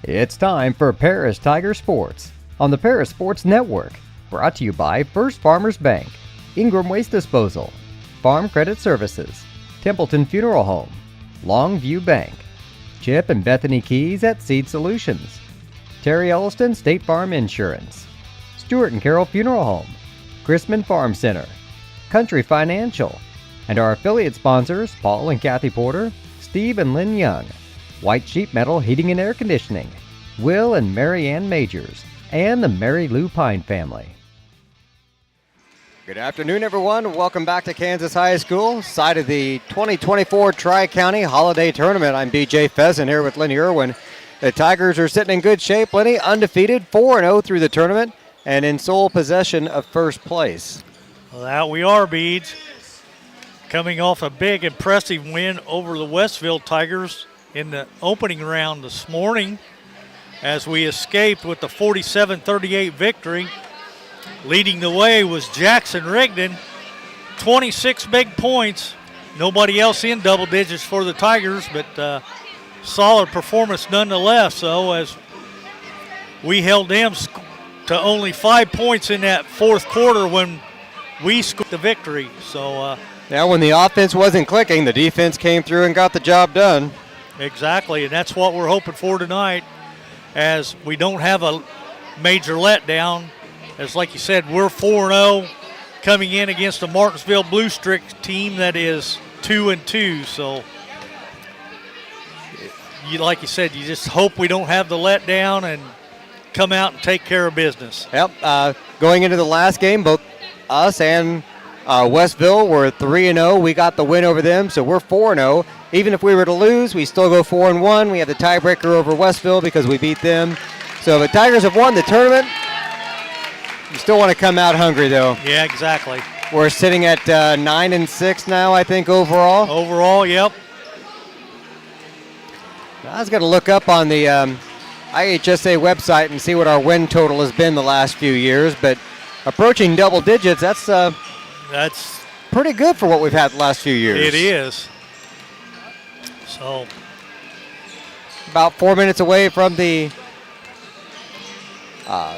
It's time for Paris Tiger Sports on the Paris Sports Network. Brought to you by First Farmers Bank, Ingram Waste Disposal, Farm Credit Services, Templeton Funeral Home, Longview Bank, Chip and Bethany Keys at Seed Solutions, Terry Elliston State Farm Insurance, Stewart and Carroll Funeral Home, Chrisman Farm Center, Country Financial, and our affiliate sponsors Paul and Kathy Porter, Steve and Lynn Young, White Sheep Metal Heating and Air Conditioning, Will and Mary Ann Majors, and the Mary Lou Pine family. Good afternoon, everyone. Welcome back to Kansas High School, side of the 2024 Tri-County Holiday Tournament. I'm BJ Pheasant here with Lenny Irwin. The Tigers are sitting in good shape, Lenny, undefeated, 4-0 through the tournament, and in sole possession of first place. Well, out we are, Beads. Coming off a big, impressive win over the Westville Tigers in the opening round this morning as we escaped with the 47-38 victory. Leading the way was Jackson Rigdon, 26 big points. Nobody else in double digits for the Tigers, but solid performance nonetheless. So as we held them to only 5 points in that fourth quarter when we scored the victory. So now when the offense wasn't clicking, the defense came through and got the job done. Exactly, and that's what we're hoping for tonight, as we don't have a major letdown. As like you said, we're 4-0 coming in against a Martinsville Blue Streak team that is 2-2. So, like you said, you just hope we don't have the letdown and come out and take care of business. Yep. Going into the last game, both us and Westville were 3-0. We got the win over them, so we're 4-0. Even if we were to lose, we still go 4-1. We have the tiebreaker over Westville because we beat them. So the Tigers have won the tournament. You still want to come out hungry, though. Yeah, exactly. We're sitting at 9-6 now, I think, overall. Overall, yep. I was going to look up on the IHSA website and see what our win total has been the last few years, but approaching double digits, that's pretty good for what we've had the last few years. It is. So about 4 minutes away from the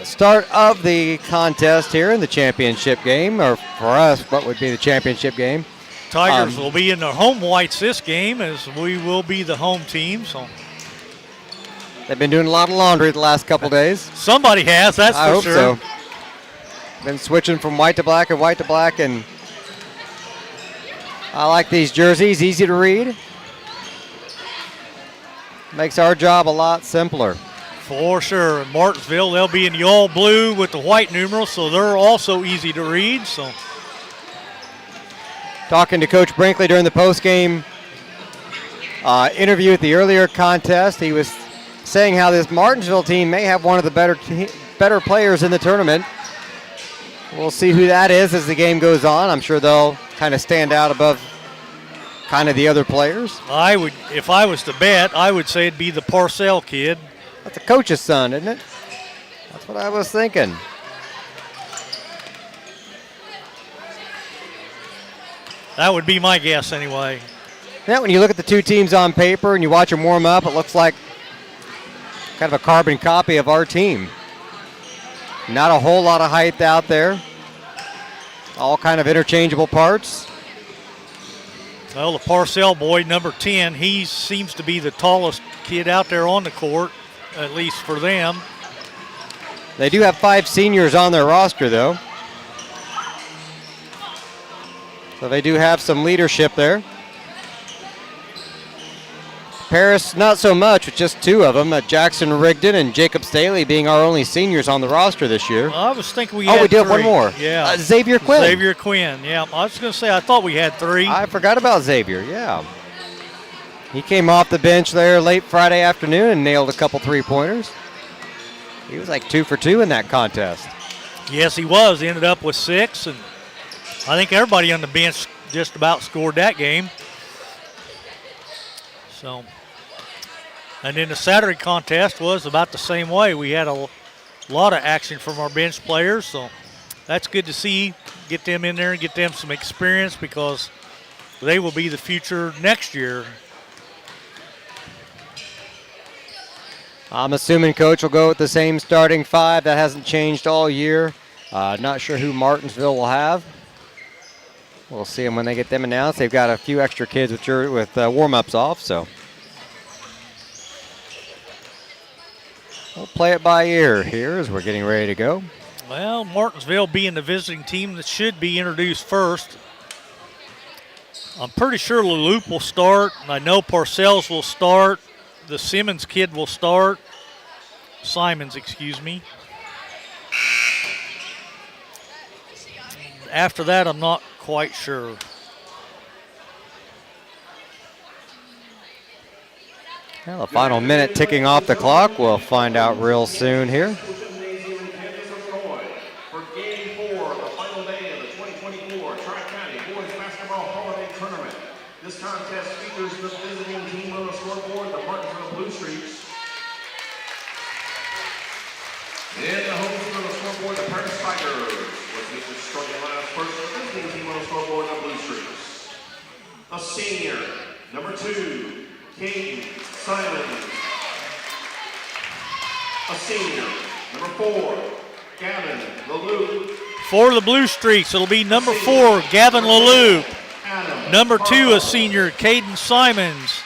start of the contest here in the championship game, or for us, what would be the championship game. Tigers will be in their home whites this game, as we will be the home team. So they've been doing a lot of laundry the last couple days. Somebody has, that's I for hope sure. So. Been switching from white to black and white to black, and I like these jerseys, easy to read. Makes our job a lot simpler. For sure. In Martinsville, they'll be in the all blue with the white numerals, so they're also easy to read. So, talking to Coach Brinkley during the post-game interview at the earlier contest, he was saying how this Martinsville team may have one of the better players in the tournament. We'll see who that is as the game goes on. I'm sure they'll kind of stand out above kind of the other players. If I was to bet, I would say it'd be the Parcell kid. That's the coach's son, isn't it? That's what I was thinking. That would be my guess anyway. Yeah, when you look at the two teams on paper and you watch them warm up, it looks like kind of a carbon copy of our team. Not a whole lot of height out there. All kind of interchangeable parts. Well, the Parcell boy, number 10, he seems to be the tallest kid out there on the court, at least for them. They do have 5 seniors on their roster, though. So they do have some leadership there. Paris, not so much, with just 2 of them, Jackson Rigdon and Jacob Staley being our only seniors on the roster this year. I was thinking we had 3. We do have one more. Yeah. Xavier Quinn. Xavier Quinn, yeah. I was going to say, I thought we had 3. I forgot about Xavier, yeah. He came off the bench there late Friday afternoon and nailed a couple 3-pointers. He was like 2 for 2 in that contest. Yes, he was. He ended up with 6, and I think everybody on the bench just about scored that game. So, and then the Saturday contest was about the same way. We had a lot of action from our bench players, so that's good to see. Get them in there and get them some experience, because they will be the future next year. I'm assuming Coach will go with the same starting 5. That hasn't changed all year. Not sure who Martinsville will have. We'll see them when they get them announced. They've got a few extra kids with warm-ups off, so we'll play it by ear here as we're getting ready to go. Well, Martinsville being the visiting team that should be introduced first. I'm pretty sure LaLoupe will start. I know Parcells will start. The Simmons kid will start. Simons, excuse me. After that, I'm not quite sure. Well, the final minute ticking off the clock. We'll find out real soon here. This contest features the visiting team on the scoreboard, the Martinsville Blue Streaks. And the home team on the scoreboard, the Paris Tigers. Let's meet the starting lineup first. The visiting team on the scoreboard, the Blue Streaks. A senior, number 2, Caden Simons. A senior, number 4, Gavin LaLoupe. For the Blue Streaks, it'll be number 4, Gavin LaLoupe. Number 2, a senior, Caden Simons.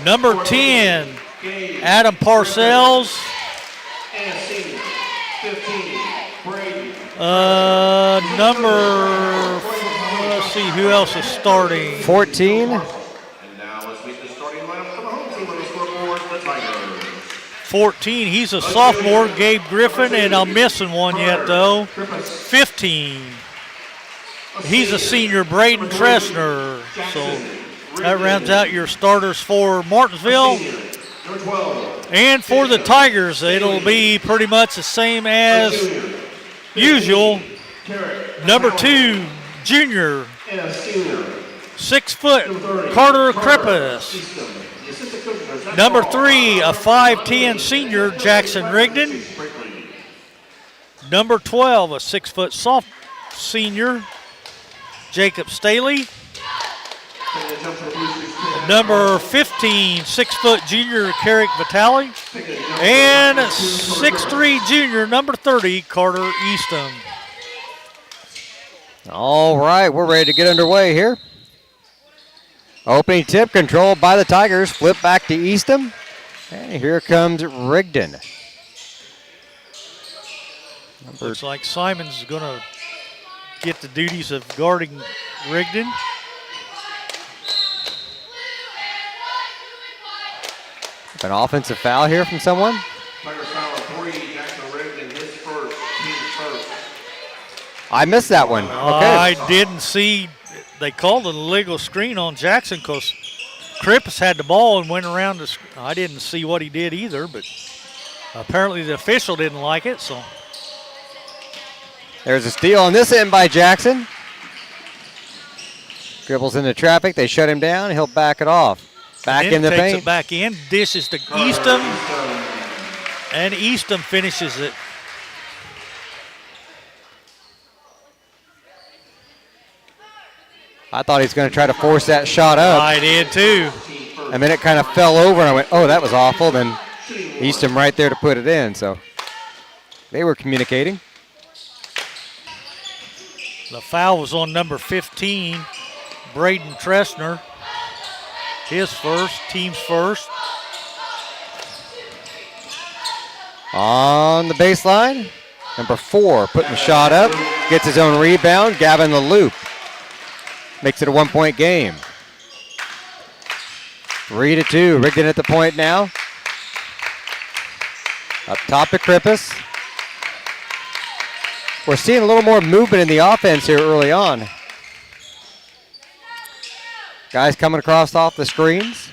Number 10, Adam Parcells. And senior, 15, Brady. Let's see who else is starting. 14. And now let's meet the starting lineup for the home team on the scoreboard, the Tigers. 14, he's a sophomore, Gabe Griffin, and I'm missing one yet though. 15. He's a senior, Braden Tressner. So that rounds out your starters for Martinsville. And for the Tigers, it'll be pretty much the same as usual. Number 2, junior, 6 foot, Carter Kreppus. Number 3, a 5'10" senior, Jackson Rigdon. Number 12, a 6 foot soft senior, Jacob Staley. Number 15, 6 foot junior, Carrick Vitale. And 6'3" junior, number 30, Carter Eastham. All right, we're ready to get underway here. Opening tip controlled by the Tigers. Flip back to Eastham. And here comes Rigdon. Looks like Simon's going to get the duties of guarding Rigdon. An offensive foul here from someone. Tigers foul on 3, Jackson Rigdon, his first, team's first. I missed that one. Okay. I didn't see. They called an illegal screen on Jackson because Krippus had the ball and went around the screen. I didn't see what he did either, but apparently the official didn't like it. So There's a steal on this end by Jackson. Dribbles into traffic. They shut him down. He'll back it off. Back in the takes paint. it back in, dishes to Eastham, and Eastham finishes it. I thought he was going to try to force that shot up. I did too. And then it kind of fell over, and I went, oh, that was awful. Then Eastham right there to put it in. So they were communicating. The foul was on number 15, Braden Tressner. His first, team's first. On the baseline, number 4 putting the shot up. Gets his own rebound. Gavin LaLoupe makes it a 1-point game. 3-2. Rigdon at the point now. Up top to Krippus. We're seeing a little more movement in the offense here early on. Guys coming across off the screens.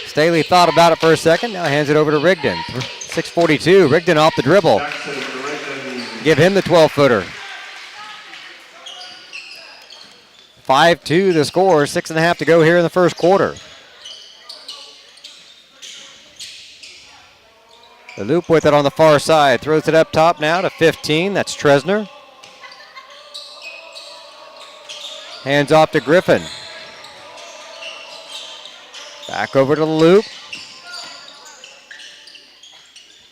Staley thought about it for a second. Now hands it over to Rigdon. 6:42. Rigdon off the dribble. Give him the 12-footer. 5-2 the score. 6.5 to go here in the first quarter. The loop with it on the far side. Throws it up top now to 15. That's Tressner. Hands off to Griffin. Back over to the loop.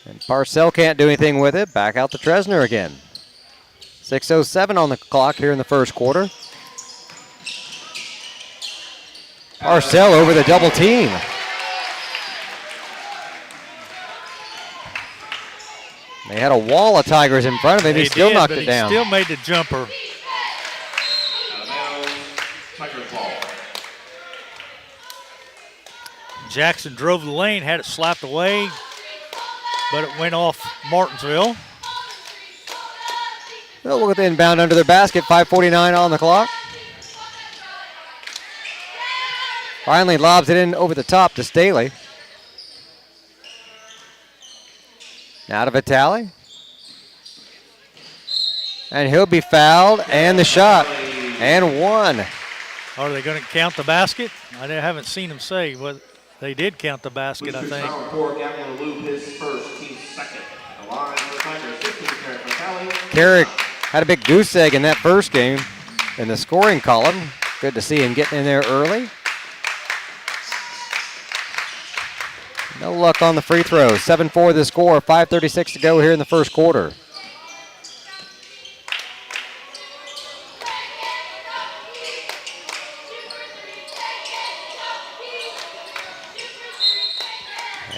And Parcell can't do anything with it. Back out to Tresner again. 6:07 on the clock here in the first quarter. Parcell over the double team. They had a wall of Tigers in front of him. He still knocked it down. He still made the jumper. Jackson drove the lane, had it slapped away, but it went off Martinsville. They'll look at the inbound under their basket. 5:49 on the clock. Finally lobs it in over the top to Staley. Now to Vitale. And he'll be fouled, and the shot, and one. Are they going to count the basket? I haven't seen them say, but they did count the basket, I think. Carrick had a big goose egg in that first game in the scoring column. Good to see him getting in there early. No luck on the free throws. 7-4 the score, 5:36 to go here in the first quarter.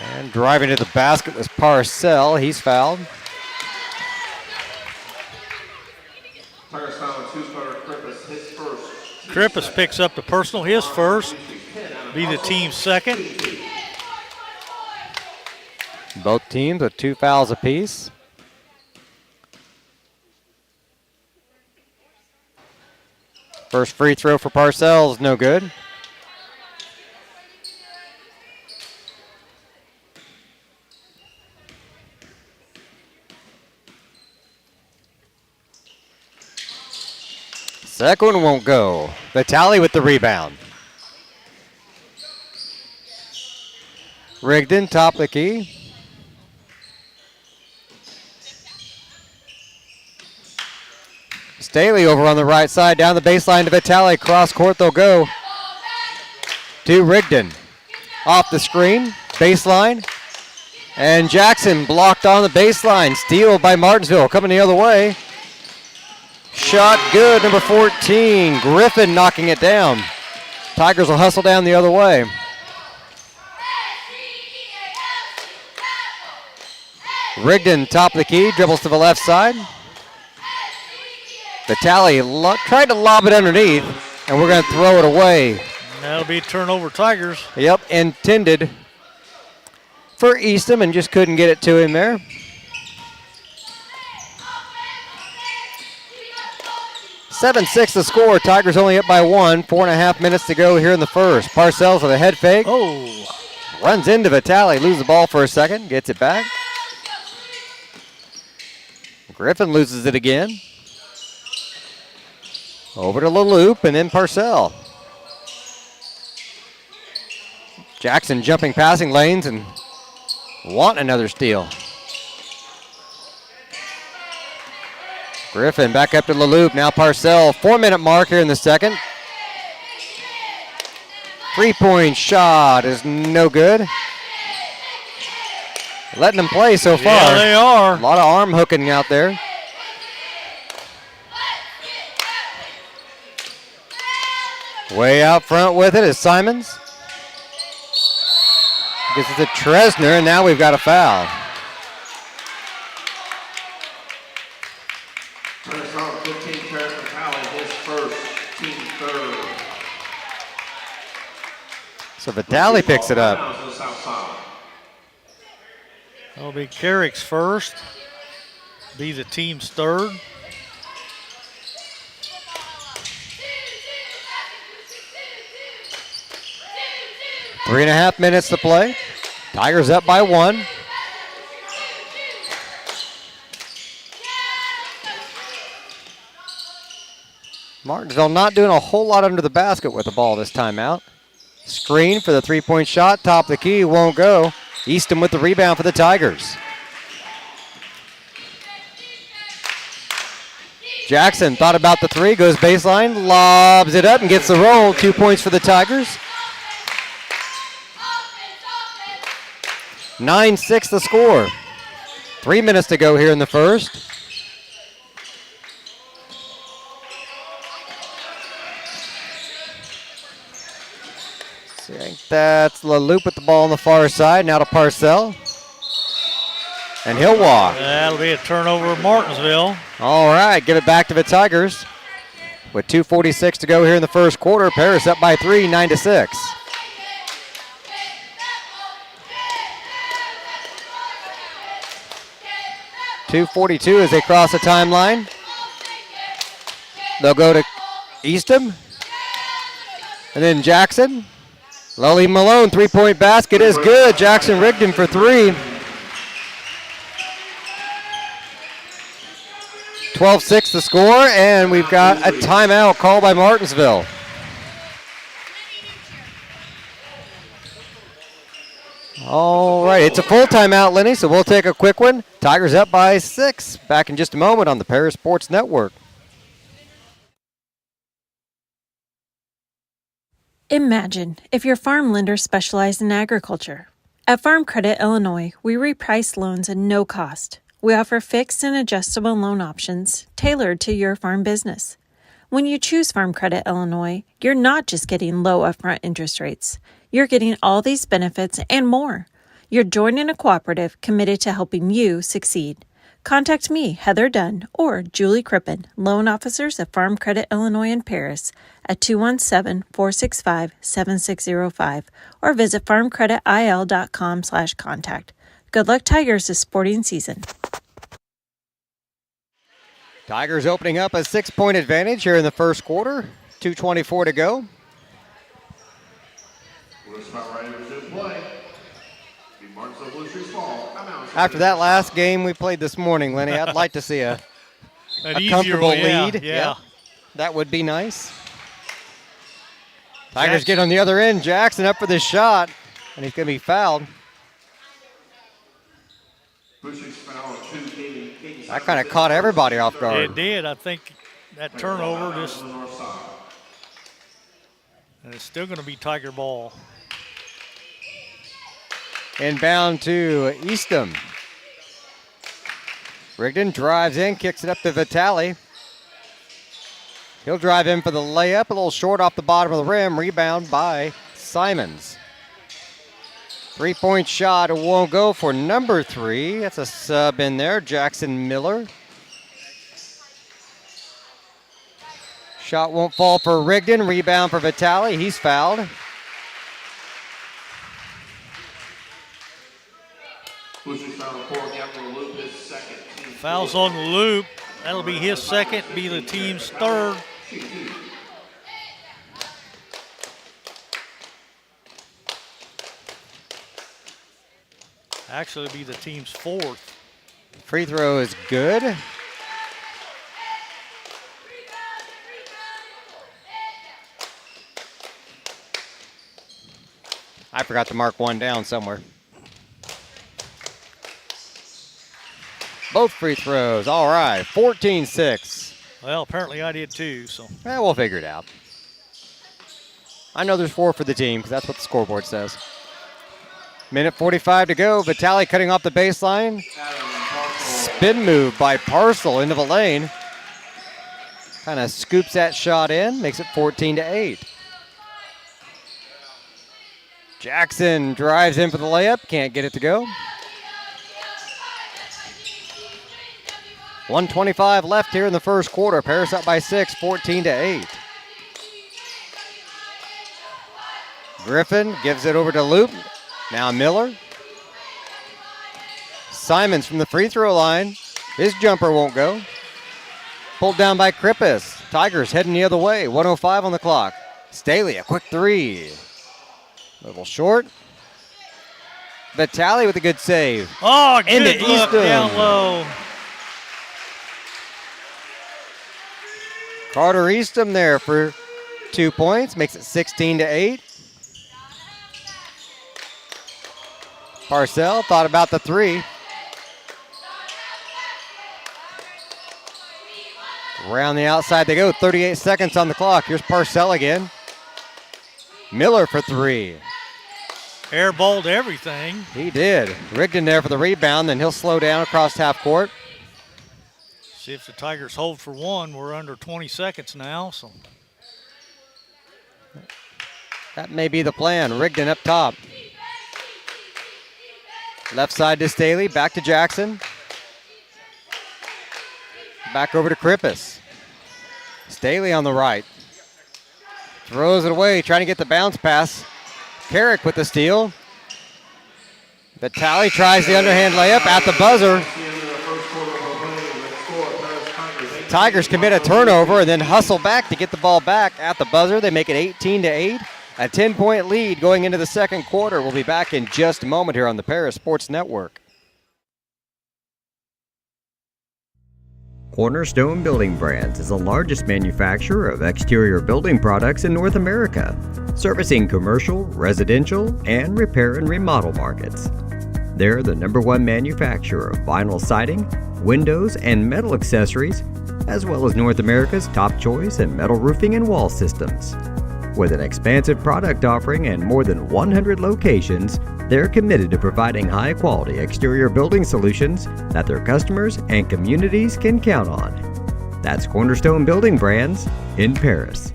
And driving to the basket was Parcell. He's fouled. Krippus picks up the personal, his first, be the team's second. Both teams with 2 fouls apiece. First free throw for Parcell is no good. Second one won't go. Vitale with the rebound. Rigdon, top of the key. Staley over on the right side, down the baseline to Vitale. Cross court they'll go to Rigdon. Off the screen, baseline. And Jackson blocked on the baseline. Steal by Martinsville, coming the other way. Shot good, number 14. Griffin knocking it down. Tigers will hustle down the other way. Rigdon, top of the key, dribbles to the left side. Vitale tried to lob it underneath, and we're going to throw it away. That'll be turnover Tigers. Yep, intended for Eastham and just couldn't get it to him there. (7-6) the score. Tigers only up by 1. 4.5 minutes to go here in the first. Parcells with a head fake. Oh. Runs into Vitale, loses the ball for a second, gets it back. Griffin loses it again. Over to LaLoop and then Parcell. Jackson jumping passing lanes and want another steal. Griffin back up to LaLoop. Now Parcell. 4-minute mark here in the second. 3-point shot is no good. Letting them play so far. Yeah, they are. A lot of arm hooking out there. Way out front with it is Simons. Gets it to Tresner, and now we've got a foul. So Vitale picks it up. That'll be Carrick's first. Be the team's third. Three and a half minutes to play. Tigers up by 1. Martinsville not doing a whole lot under the basket with the ball this time out. Screen for the 3-point shot. Top of the key, won't go. Eastham with the rebound for the Tigers. Jackson thought about the 3, goes baseline, lobs it up and gets the roll. 2 points for the Tigers. 9-6 the score. 3 minutes to go here in the first. So I think that's LaLoupe with the ball on the far side. Now to Parcell. And he'll walk. That'll be a turnover of Martinsville. All right, give it back to the Tigers. With 2:46 to go here in the first quarter, Paris up by 3, 9-6. .242 as they cross the timeline. They'll go to Eastham. And then Jackson. Lully Malone, three-point basket is good. Jackson Rigdon for 3. 12-6 the score, and we've got a timeout called by Martinsville. All right, it's a full timeout, Lenny, so we'll take a quick one. Tigers up by 6. Back in just a moment on the Paris Sports Network. Imagine if your farm lender specialized in agriculture. At Farm Credit Illinois, we reprice loans at no cost. We offer fixed and adjustable loan options tailored to your farm business. When you choose Farm Credit Illinois, you're not just getting low upfront interest rates. You're getting all these benefits and more. You're joining a cooperative committed to helping you succeed. Contact me, Heather Dunn, or Julie Crippen, loan officers at Farm Credit Illinois in Paris at 217-465-7605 or visit farmcreditil.com/contact. Good luck, Tigers, this sporting season. Tigers opening up a 6-point advantage here in the first quarter. 2:24 to go. After that last game we played this morning, Lenny, I'd like to see a comfortable lead. Yeah. That would be nice. Tigers get on the other end. Jackson up for this shot, and he's going to be fouled. That kind of caught everybody off guard. It did. I think that turnover just, and it's still going to be Tiger ball. Inbound to Eastham. Rigdon drives in, kicks it up to Vitale. He'll drive in for the layup, a little short off the bottom of the rim. Rebound by Simons. 3-point shot, it won't go for number 3. That's a sub in there, Jackson Miller. Shot won't fall for Rigdon. Rebound for Vitale. He's fouled. Fouls on the loop. That'll be his second, be the team's third. Actually, be the team's fourth. Free throw is good. I forgot to mark one down somewhere. Both free throws. All right, 14-6. Well, apparently I did too, so. We'll figure it out. I know there's 4 for the team because that's what the scoreboard says. Minute 45 to go. Vitale cutting off the baseline. Spin move by Parcell into the lane. Kind of scoops that shot in, makes it 14-8. Jackson drives in for the layup, can't get it to go. 1:25 left here in the first quarter. Paris up by 6, 14-8. Griffin gives it over to Loop. Now Miller. Simons from the free throw line. His jumper won't go. Pulled down by Krippus. Tigers heading the other way. 1:05 on the clock. Staley, a quick 3. A little short. Vitale with a good save. Oh, good Into look Eastham. down low. Carter Eastham there for 2 points. Makes it 16-8. Parcell thought about the 3. Around the outside they go. 38 seconds on the clock. Here's Parcell again. Miller for 3. airballed everything. He did. Rigdon there for the rebound, then he'll slow down across half court. See if the Tigers hold for one. We're under 20 seconds now, so. That may be the plan. Rigdon up top. Left side to Staley, back to Jackson. Back over to Krippus. Staley on the right. Throws it away, trying to get the bounce pass. Carrick with the steal. Vitale tries the underhand layup at the buzzer. Tigers commit a turnover and then hustle back to get the ball back at the buzzer. They make it 18-8. A 10-point lead going into the second quarter. We'll be back in just a moment here on the Paris Sports Network. Cornerstone Building Brands is the largest manufacturer of exterior building products in North America, servicing commercial, residential, and repair and remodel markets. They're the #1 manufacturer of vinyl siding, windows, and metal accessories, as well as North America's top choice in metal roofing and wall systems. With an expansive product offering and more than 100 locations, they're committed to providing high-quality exterior building solutions that their customers and communities can count on. That's Cornerstone Building Brands in Paris.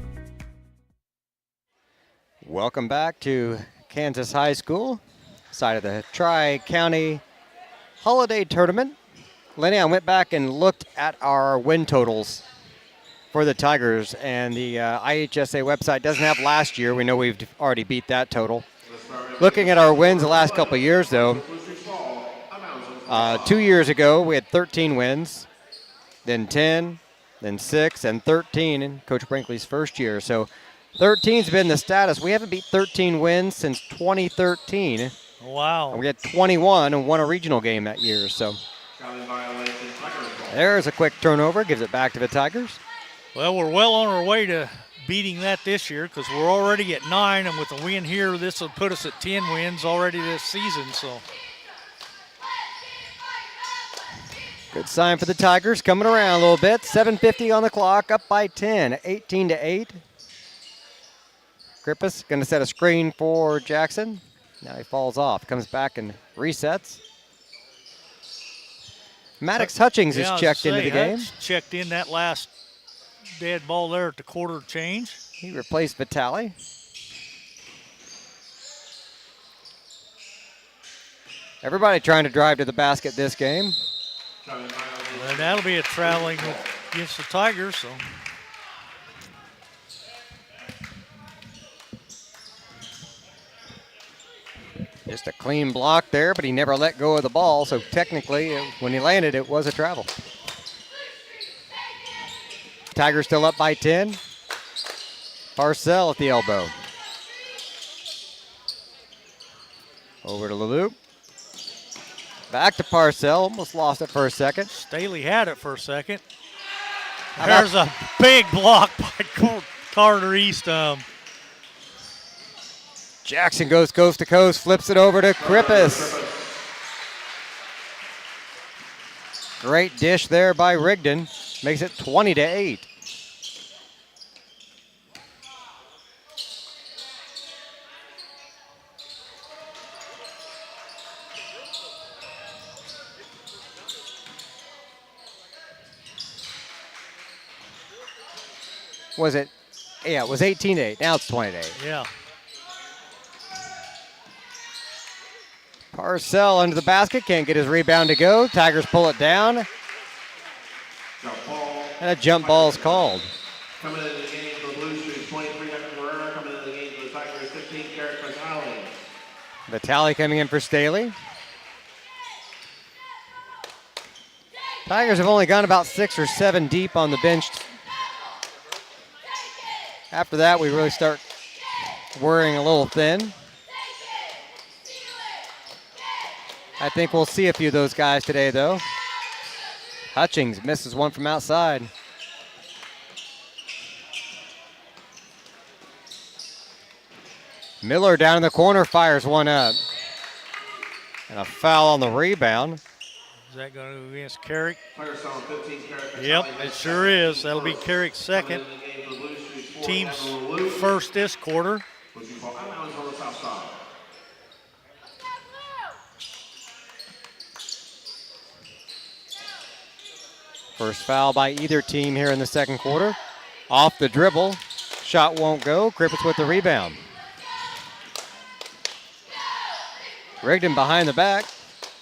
Welcome back to Kansas High School, side of the Tri-County Holiday Tournament. Lenny, I went back and looked at our win totals for the Tigers, and the IHSA website doesn't have last year. We know we've already beat that total. Looking at our wins the last couple of years, though, 2 years ago we had 13 wins, then 10, then 6, and 13 in Coach Brinkley's first year. So 13's been the status. We haven't beat 13 wins since 2013. Wow. And we had 21 and won a regional game that year. So there's a quick turnover, gives it back to the Tigers. Well, we're well on our way to beating that this year because we're already at 9, and with a win here, this will put us at 10 wins already this season. So good sign for the Tigers, coming around a little bit. 7:50 on the clock, up by 10, 18-8. Krippus going to set a screen for Jackson. Now he falls off, comes back and resets. Maddox Hutchings is checked into the game. Checked in that last dead ball there at the quarter change. He replaced Vitale. Everybody trying to drive to the basket this game. Well, that'll be a traveling against the Tigers. So. Just a clean block there, but he never let go of the ball, so technically, when he landed, it was a travel. Tigers still up by 10. Parcell at the elbow. Over to LeLoup. Back to Parcell, almost lost it for a second. Staley had it for a second. There's a big block by Carter Eastham. Jackson goes coast to coast, flips it over to Krippus. Great dish there by Rigdon. Makes it 20-8. Was it? Yeah, it was 18-8. Now it's 20-8. Yeah. Parcell under the basket, can't get his rebound to go. Tigers pull it down. And a jump ball is called. Coming into the game for the Blue Streets, 23, Herrera. Coming into the game for the Tigers, 15, Carrick Vitale. Vitale coming in for Staley. Tigers have only gone about 6 or 7 deep on the bench. After that, we really start worrying a little thin. I think we'll see a few of those guys today, though. Hutchings misses one from outside. Miller down in the corner fires one up. And a foul on the rebound. Is that going to go against Carrick? 15, Carrick. Yep, it sure is. That'll be Carrick's second. Team's first this quarter. First foul by either team here in the second quarter. Off the dribble. Shot won't go. Griffiths with the rebound. Rigdon behind the back.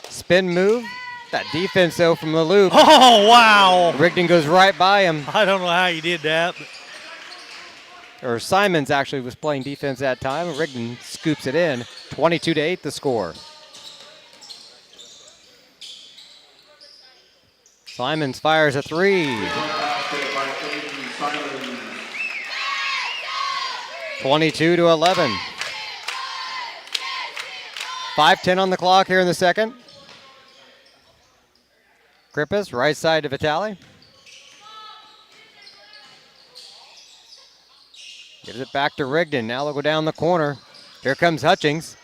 Spin move. That defense, though, from the loop. Oh, wow. Rigdon goes right by him. I don't know how he did that. Or Simons actually was playing defense that time. Rigdon scoops it in. 22-8 the score. Simons fires a three. 22-11. 5:10 on the clock here in the second. Griffiths, right side to Vitale. Gives it back to Rigdon. Now they'll go down the corner. Here comes Hutchings.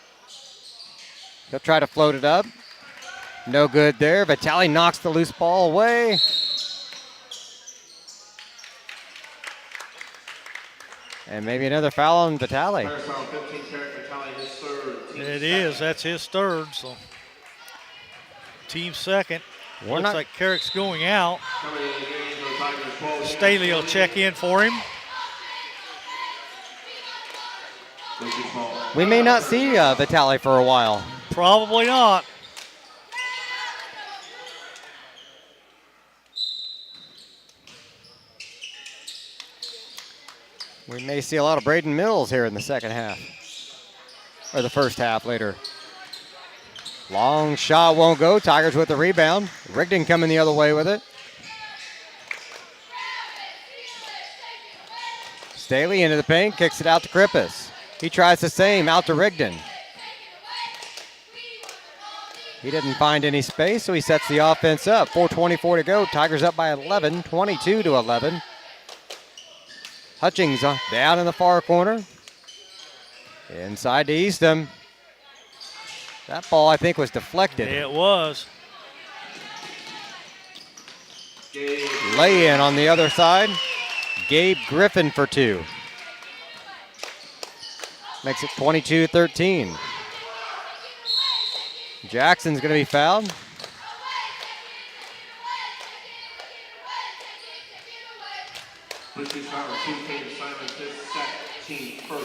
He'll try to float it up. No good there. Vitale knocks the loose ball away. And maybe another foul on Vitale. It is. That's his third. So team second. Looks like Carrick's going out. Staley will check in for him. We may not see Vitale for a while. Probably not. We may see a lot of Braden Mills here in the second half. Or the first half later. Long shot won't go. Tigers with the rebound. Rigdon coming the other way with it. Staley into the paint, kicks it out to Griffiths. He tries the same, out to Rigdon. He didn't find any space, so he sets the offense up. 4:24 to go. Tigers up by 11, 22-11. Hutchings down in the far corner. Inside to Eastham. That ball, I think, was deflected. It was. Lay-in on the other side. Gabe Griffin for two. Makes it 22-13. Jackson's going to be fouled.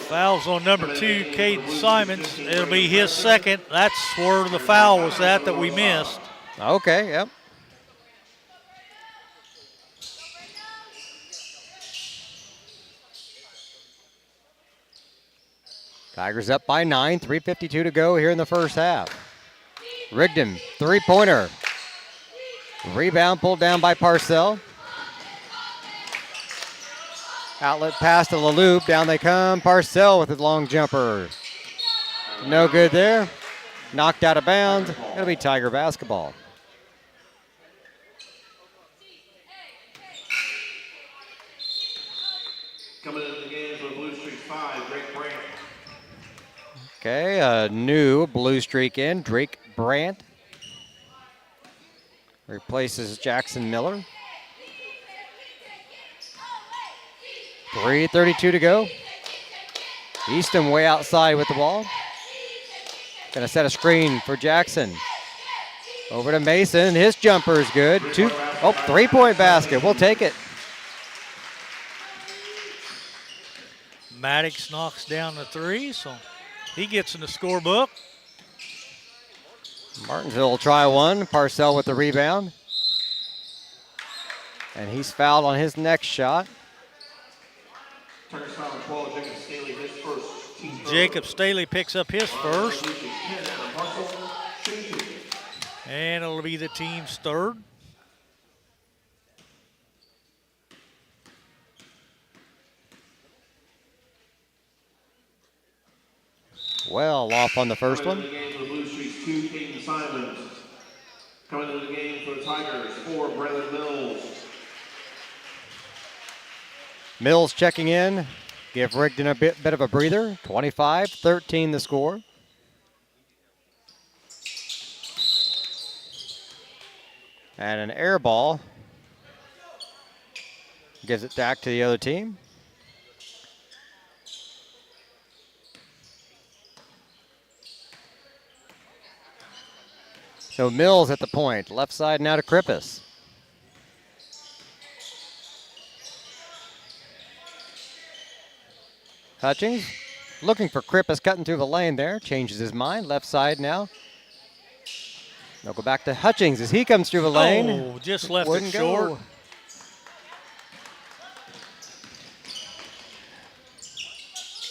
Fouls on number 2, Caden Simons. It'll be his second. That's where the foul was at that we missed. Okay, yep. Tigers up by 9, 3:52 to go here in the first half. Rigdon, three-pointer. Rebound pulled down by Parcell. Outlet pass to LaLoop. Down they come. Parcell with his long jumper. No good there. Knocked out of bounds. It'll be Tiger basketball. Coming into the game for Blue Streak 5, Drake Brandt. Okay, a new blue streak in. Drake Brandt replaces Jackson Miller. 3:32 to go. Easton way outside with the ball. Gonna set a screen for Jackson. Over to Mason. His jumper is good. Three-point basket. We'll take it. Maddox knocks down the three, so he gets in the scorebook. Martinsville will try one. Parcell with the rebound. And he's fouled on his next shot. Jacob Staley picks up his first. And it'll be the team's third. Well off on the first one. Coming into the game for the Tigers, 4, Braylon Mills. Mills checking in. Give Rigdon a bit of a breather. 25-13 the score. And an air ball. Gives it back to the other team. So Mills at the point. Left side now to Krippus. Hutchings looking for Krippus, cutting through the lane there. Changes his mind. Left side now. They'll go back to Hutchings as he comes through the lane. Oh, just left Wouldn't it short. go.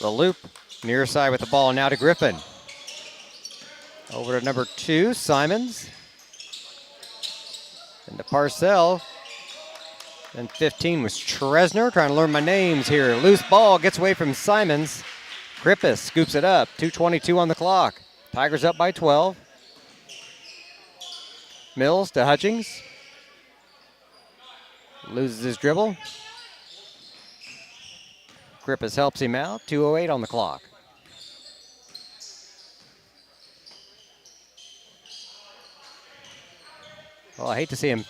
The loop near side with the ball now to Griffin. Over to number 2, Simons. And to Parcell. And 15 was Tresner, trying to learn my names here. Loose ball, gets away from Simons. Krippus scoops it up, 2:22 on the clock. Tigers up by 12. Mills to Hutchings. Loses his dribble. Krippus helps him out, 2:08 on the clock. Well, I hate to see him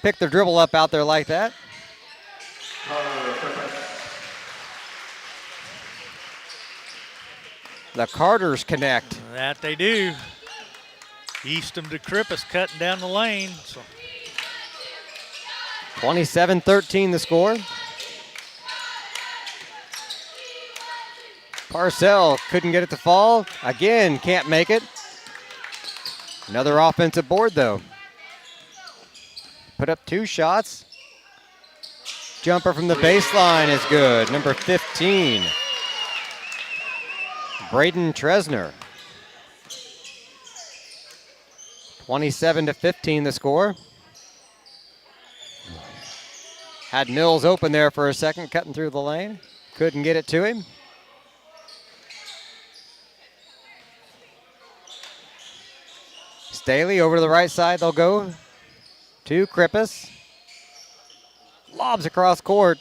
pick the dribble up out there like that. The Carters connect. That they do. Eastham to Krippus cutting down the lane. So 27-13 the score. Parcell couldn't get it to fall. Again, can't make it. Another offensive board though. Put up 2 shots. Jumper from the baseline is good. Number 15. Braden Tresner. 27-15 the score. Had Mills open there for a second, cutting through the lane. Couldn't get it to him. Staley over to the right side, they'll go to Krippus. Lobs across court.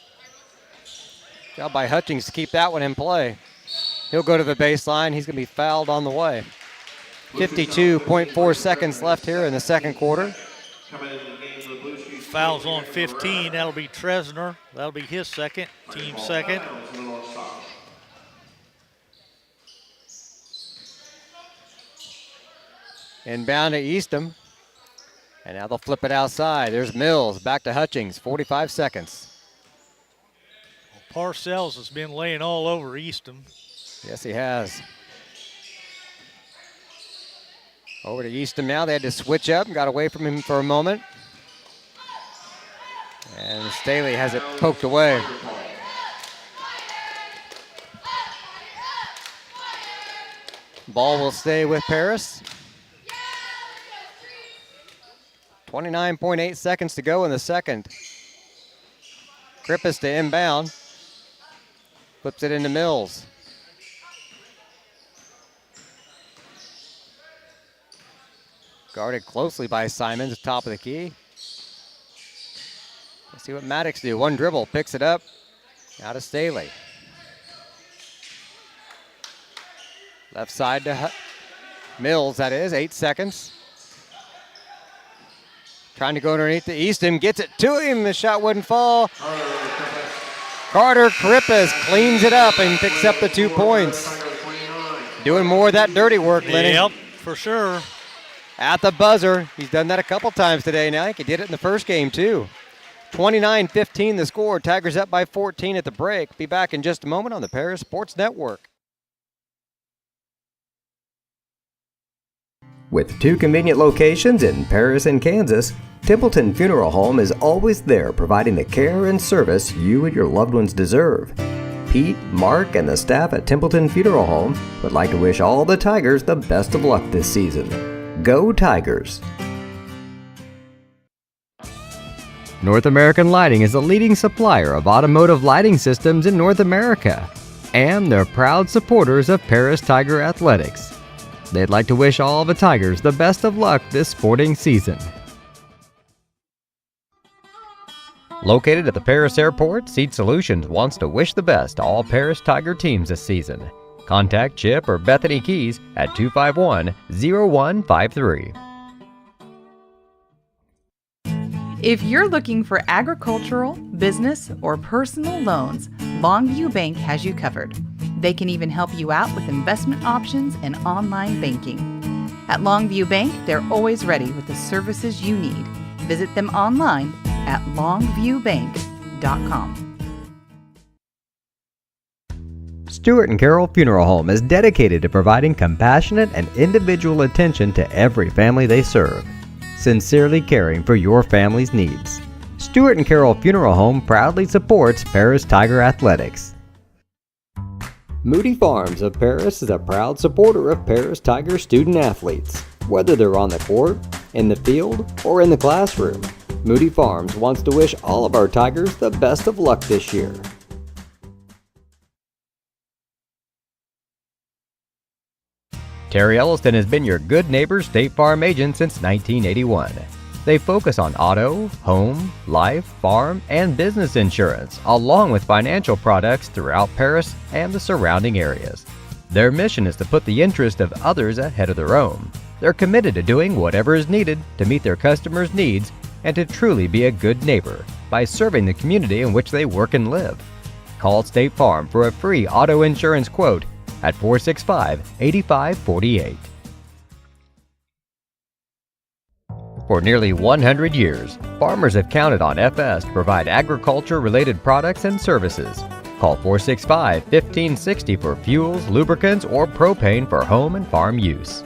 Job by Hutchings to keep that one in play. He'll go to the baseline. He's going to be fouled on the way. 52.4 seconds left here in the second quarter. fouls on 15. That'll be Tresner. That'll be his second, team second. Inbound to Eastham. And now they'll flip it outside. There's Mills, back to Hutchings, 45 seconds. Parcells has been laying all over Eastham. Yes, he has. Over to Eastham now. They had to switch up and got away from him for a moment. And Staley has it poked away. Ball will stay with Paris. 29.8 seconds to go in the second. Krippus to inbound. Flips it into Mills. Guarded closely by Simons, top of the key. Let's see what Maddox do. One dribble, picks it up. Out of Staley. Left side to Mills, that is, 8 seconds. Trying to go underneath to Eastham, gets it to him. The shot wouldn't fall. Carter Krippus cleans it up and picks up the 2 points. Doing more of that dirty work, Lenny. Yep, for sure. At the buzzer. He's done that a couple times today now. He did it in the first game, too. 29-15 the score. Tigers up by 14 at the break. Be back in just a moment on the Paris Sports Network. With 2 convenient locations in Paris and Kansas, Templeton Funeral Home is always there providing the care and service you and your loved ones deserve. Pete, Mark, and the staff at Templeton Funeral Home would like to wish all the Tigers the best of luck this season. Go Tigers! North American Lighting is a leading supplier of automotive lighting systems in North America, and they're proud supporters of Paris Tiger Athletics. They'd like to wish all the Tigers the best of luck this sporting season. Located at the Paris Airport, Seed Solutions wants to wish the best to all Paris Tiger teams this season. Contact Chip or Bethany Keys at 251-0153. If you're looking for agricultural, business, or personal loans, Longview Bank has you covered. They can even help you out with investment options and online banking. At Longview Bank, they're always ready with the services you need. Visit them online at longviewbank.com. Stewart and Carroll Funeral Home is dedicated to providing compassionate and individual attention to every family they serve, sincerely caring for your family's needs. Stewart and Carroll Funeral Home proudly supports Paris Tiger Athletics. Moody Farms of Paris is a proud supporter of Paris Tiger student athletes. Whether they're on the court, in the field, or in the classroom, Moody Farms wants to wish all of our Tigers the best of luck this year. Terry Elliston has been your good neighbor State Farm agent since 1981. They focus on auto, home, life, farm, and business insurance, along with financial products throughout Paris and the surrounding areas. Their mission is to put the interest of others ahead of their own. They're committed to doing whatever is needed to meet their customers' needs and to truly be a good neighbor by serving the community in which they work and live. Call State Farm for a free auto insurance quote at 465-8548. For nearly 100 years, farmers have counted on FS to provide agriculture-related products and services. Call 465-1560 for fuels, lubricants, or propane for home and farm use.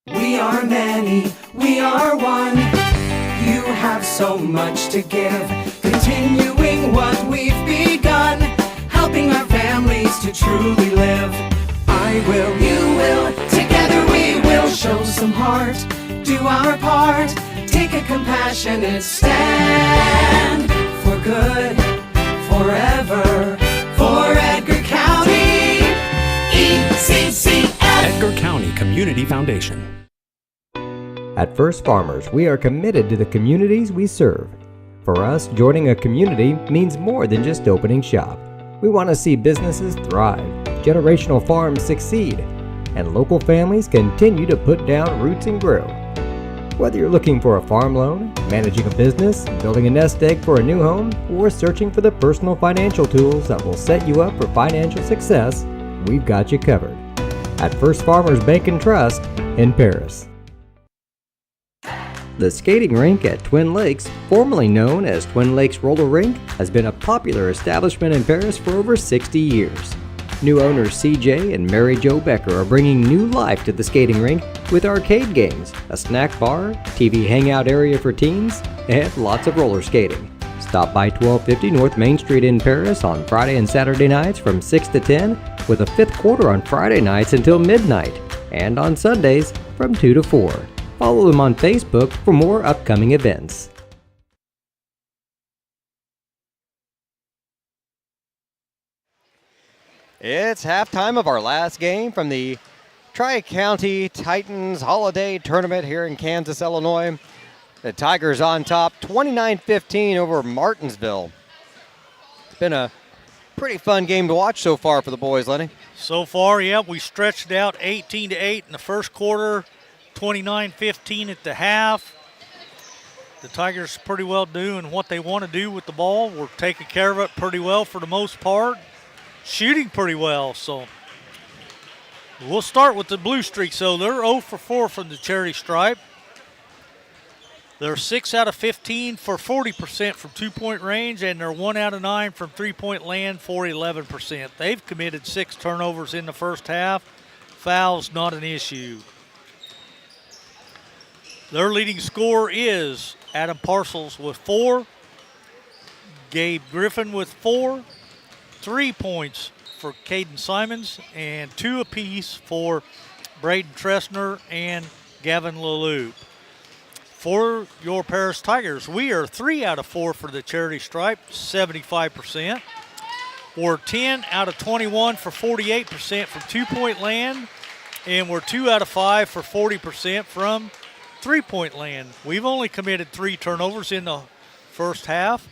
We are many, we are one. You have so much to give, continuing what we've begun, helping our families to truly live. I will, you will, together we will show some heart, do our part, take a compassionate stand for good, forever, for Edgar County, ECCF. Edgar County Community Foundation. At First Farmers, we are committed to the communities we serve. For us, joining a community means more than just opening shop. We want to see businesses thrive, generational farms succeed, and local families continue to put down roots and grow. Whether you're looking for a farm loan, managing a business, building a nest egg for a new home, or searching for the personal financial tools that will set you up for financial success, we've got you covered. At First Farmers Bank and Trust in Paris. The skating rink at Twin Lakes, formerly known as Twin Lakes Roller Rink, has been a popular establishment in Paris for over 60 years. New owners CJ and Mary Jo Becker are bringing new life to the skating rink with arcade games, a snack bar, TV hangout area for teens, and lots of roller skating. Stop by 1250 North Main Street in Paris on Friday and Saturday nights from 6 to 10, with a fifth quarter on Friday nights until midnight, and on Sundays from 2 to 4. Follow them on Facebook for more upcoming events. It's halftime of our last game from the Tri-County Titans Holiday Tournament here in Kansas, Illinois. The Tigers on top, 29-15 over Martinsville. It's been a pretty fun game to watch so far for the boys, Lenny. So far, yeah, we stretched it out 18-8 in the first quarter, 29-15 at the half. The Tigers pretty well doing what they want to do with the ball. We're taking care of it pretty well for the most part. Shooting pretty well, so we'll start with the Blue Streak. So they're 0 for 4 from the charity stripe. They're 6 out of 15 for 40% from two-point range, and they're 1 out of 9 from three-point land for 11%. They've committed 6 turnovers in the first half. Fouls not an issue. Their leading scorer is Adam Parcels with 4, Gabe Griffin with 4, 3 points for Caden Simons, and 2 apiece for Braden Tressner and Gavin Leloup. For your Paris Tigers, we are 3 out of 4 for the charity stripe, 75%. We're 10 out of 21 for 48% from two-point land, and we're 2 out of 5 for 40% from three-point land. We've only committed 3 turnovers in the first half,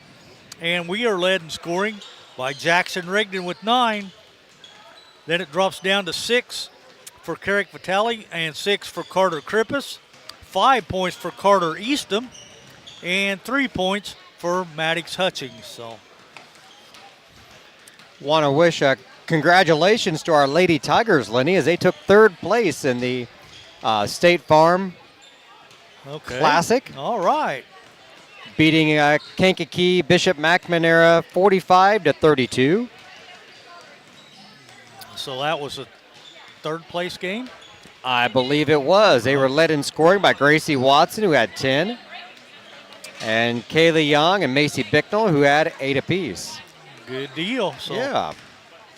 and we are led in scoring by Jackson Rigdon with 9. Then it drops down to 6 for Carrick Vitale and 6 for Carter Krippus, 5 points for Carter Eastham, and 3 points for Maddox Hutchings. So, Want to wish congratulations to our Lady Tigers, Lenny, as they took 3rd place in the State Farm Classic. All right. Beating Kankakee Bishop McNamara 45-32. So that was a third-place game? I believe it was. They were led in scoring by Gracie Watson, who had 10, and Kaylee Young and Macy Bicknell, who had 8 apiece. Good deal. So Yeah.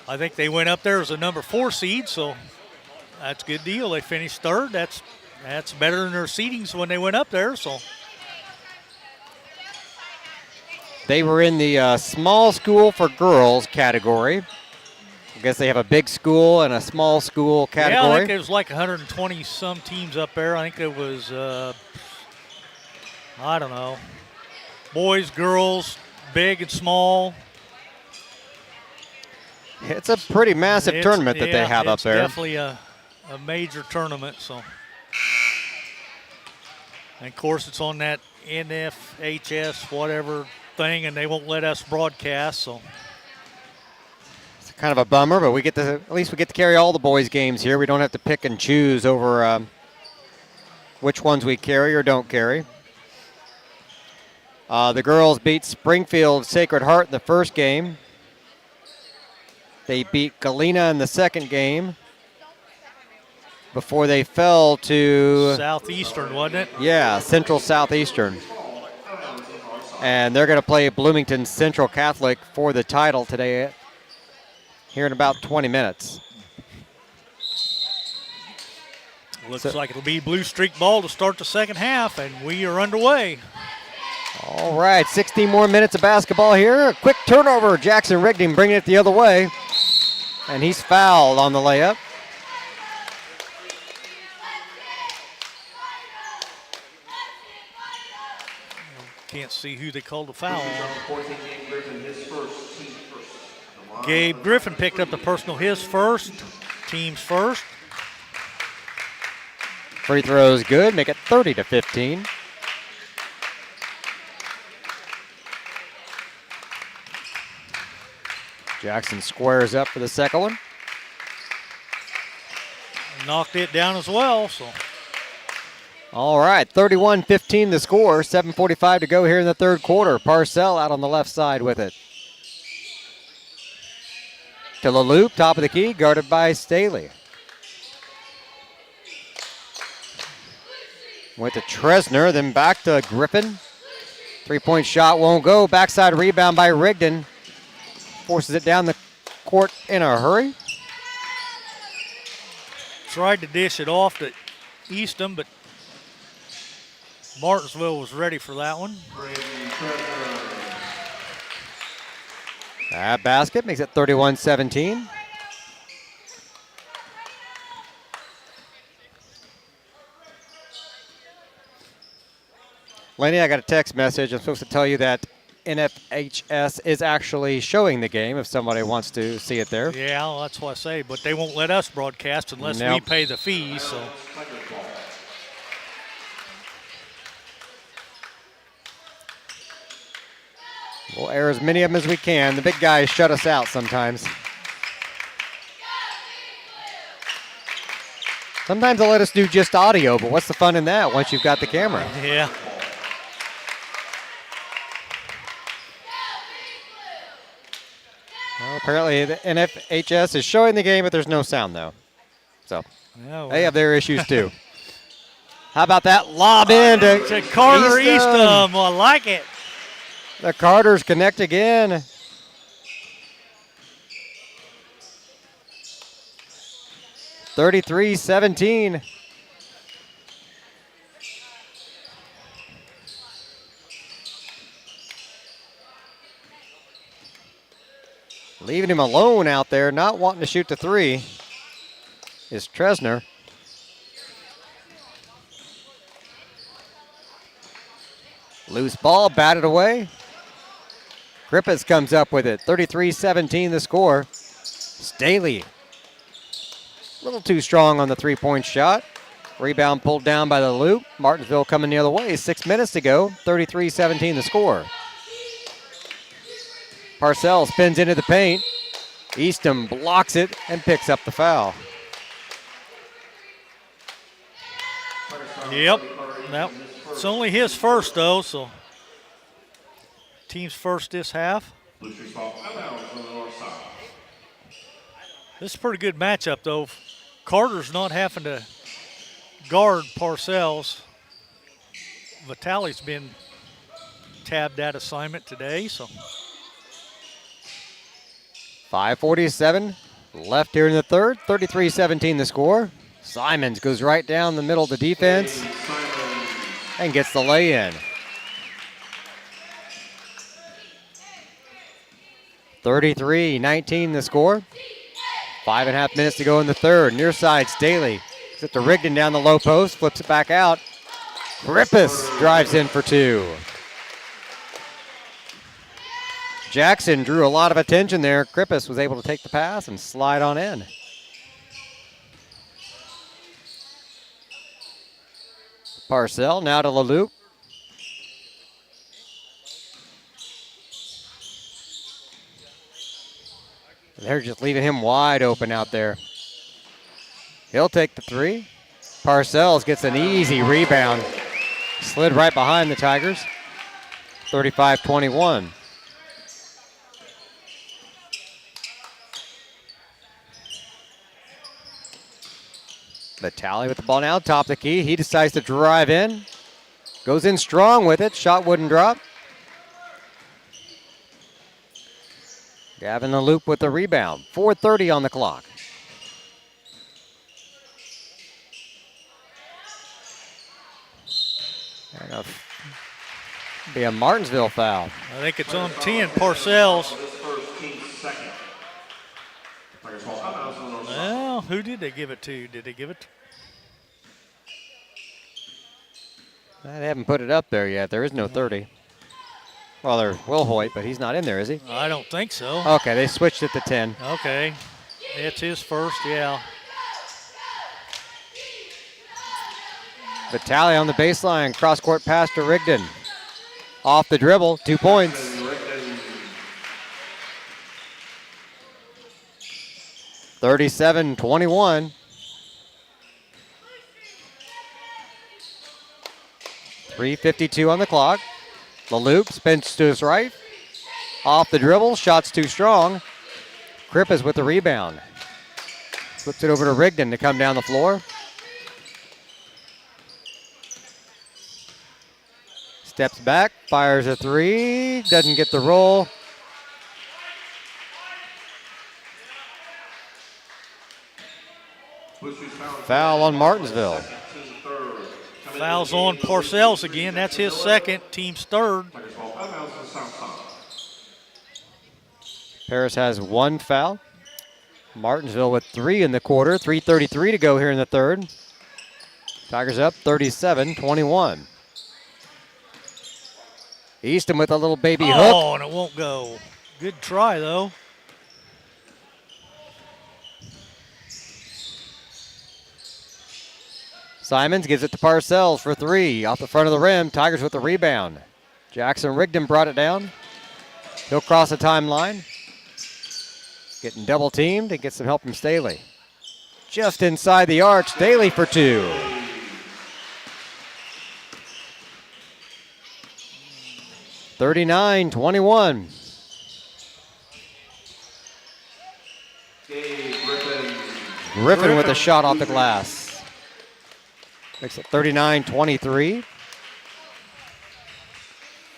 I think they went up there as a number 4 seed, so that's a good deal. They finished third. That's better than their seedings when they went up there. So They were in the small school for girls category. I guess they have a big school and a small school category. yeah, I think it was like 120 some teams up there. I think it was I don't know, boys, girls, big and small. It's a pretty massive tournament that they have up there. It's definitely a major tournament. So, and of course, it's on that NFHS whatever thing, and they won't let us broadcast. So, It's kind of a bummer, but at least we get to carry all the boys' games here. We don't have to pick and choose over which ones we carry or don't carry. The girls beat Springfield Sacred Heart in the first game. They beat Galena in the second game before they fell to Southeastern, wasn't it? Yeah, Central Southeastern. And they're going to play Bloomington Central Catholic for the title today here in about 20 minutes. Looks like it'll be blue streak ball to start the second half, and we are underway. All right, 16 more minutes of basketball here. A quick turnover. Jackson Rigdon bringing it the other way. And he's fouled on the layup. Can't see who they called the foul on. Gabe Griffin picked up the personal, his first, team's first. Free throws good, make it 30-15. Jackson squares up for the second one. Knocked it down as well, so. All right, 31-15 the score, 7:45 to go here in the third quarter. Parcell out on the left side with it. To the loop, top of the key, guarded by Staley. Went to Tresner, then back to Griffin. Three-point shot won't go. Backside rebound by Rigdon. Forces it down the court in a hurry. Tried to dish it off to Eastham, but Martinsville was ready for that one. That basket makes it 31-17. Lenny, I got a text message. I'm supposed to tell you that NFHS is actually showing the game if somebody wants to see it there. Yeah, well, that's what I say, but they won't let us broadcast unless we pay the fees. So. We'll air as many of them as we can. The big guys shut us out sometimes. Sometimes they'll let us do just audio, but what's the fun in that once you've got the camera? Yeah. Well, apparently the NFHS is showing the game, but there's no sound, though. So they have their issues, too. How about that lob in to Carter Eastham? I like it. The Carters connect again. (33-17). Leaving him alone out there, not wanting to shoot the three, is Tresner. Loose ball, batted away. Griffiths comes up with it. 33-17 the score. Staley, a little too strong on the three-point shot. Rebound pulled down by the loop. Martinsville coming the other way. 6 minutes to go. 33-17 the score. Parcell spins into the paint. Eastham blocks it and picks up the foul. Yep. Nope. It's only his first, though, so team's first this half. This is a pretty good matchup, though. Carter's not having to guard Parcells. Vitale's been tabbed that assignment today, so. 5:47 left here in the third. 33-17 the score. Simons goes right down the middle of the defense and gets the lay-in. 33-19 the score. 5.5 minutes to go in the third. Near side, Staley. Gets it to Rigdon down the low post, flips it back out. Rippus drives in for two. Jackson drew a lot of attention there. Krippus was able to take the pass and slide on in. Parcell now to LaLuke. They're just leaving him wide open out there. He'll take the three. Parcells gets an easy rebound. Slid right behind the Tigers. 35-21. Vitale with the ball now, top of the key. He decides to drive in. Goes in strong with it. Shot wouldn't drop. Gavin LaLuke with the rebound. 4:30 on the clock. And be a Martinsville foul. I think it's on 10, Parcells. Well, who did they give it to? Did they give it? They haven't put it up there yet. There is no 30. Well, there's Will Hoyt, but he's not in there, is he? I don't think so. Okay, they switched it to 10. Okay. It's his first, yeah. Vitale on the baseline. Cross-court pass to Rigdon. Off the dribble, 2 points. (37-21). 3:52 on the clock. LaLuke spins to his right. Off the dribble, shot's too strong. Krippus with the rebound. Flips it over to Rigdon to come down the floor. Steps back, fires a three, doesn't get the roll. Foul on Martinsville. Fouls on Parcells again. That's his second, team's third. Paris has 1 foul. Martinsville with 3 in the quarter. 3:33 to go here in the third. Tigers up 37-21. Easton with a little baby hook. Oh, and it won't go. Good try, though. Simons gives it to Parcells for 3. Off the front of the rim. Tigers with the rebound. Jackson Rigdon brought it down. He'll cross the timeline. Getting double teamed and gets some help from Staley. Just inside the arc, Staley for 2. (39-21). Griffin with a shot off the glass. Makes it 39-23.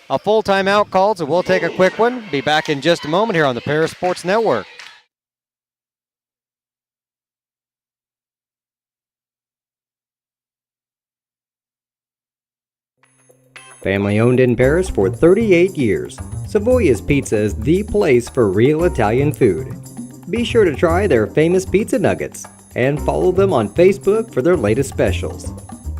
A full timeout called, so we'll take a quick one. Be back in just a moment here on the Paris Sports Network. Family owned in Paris for 38 years, Savoya's Pizza is the place for real Italian food. Be sure to try their famous pizza nuggets and follow them on Facebook for their latest specials.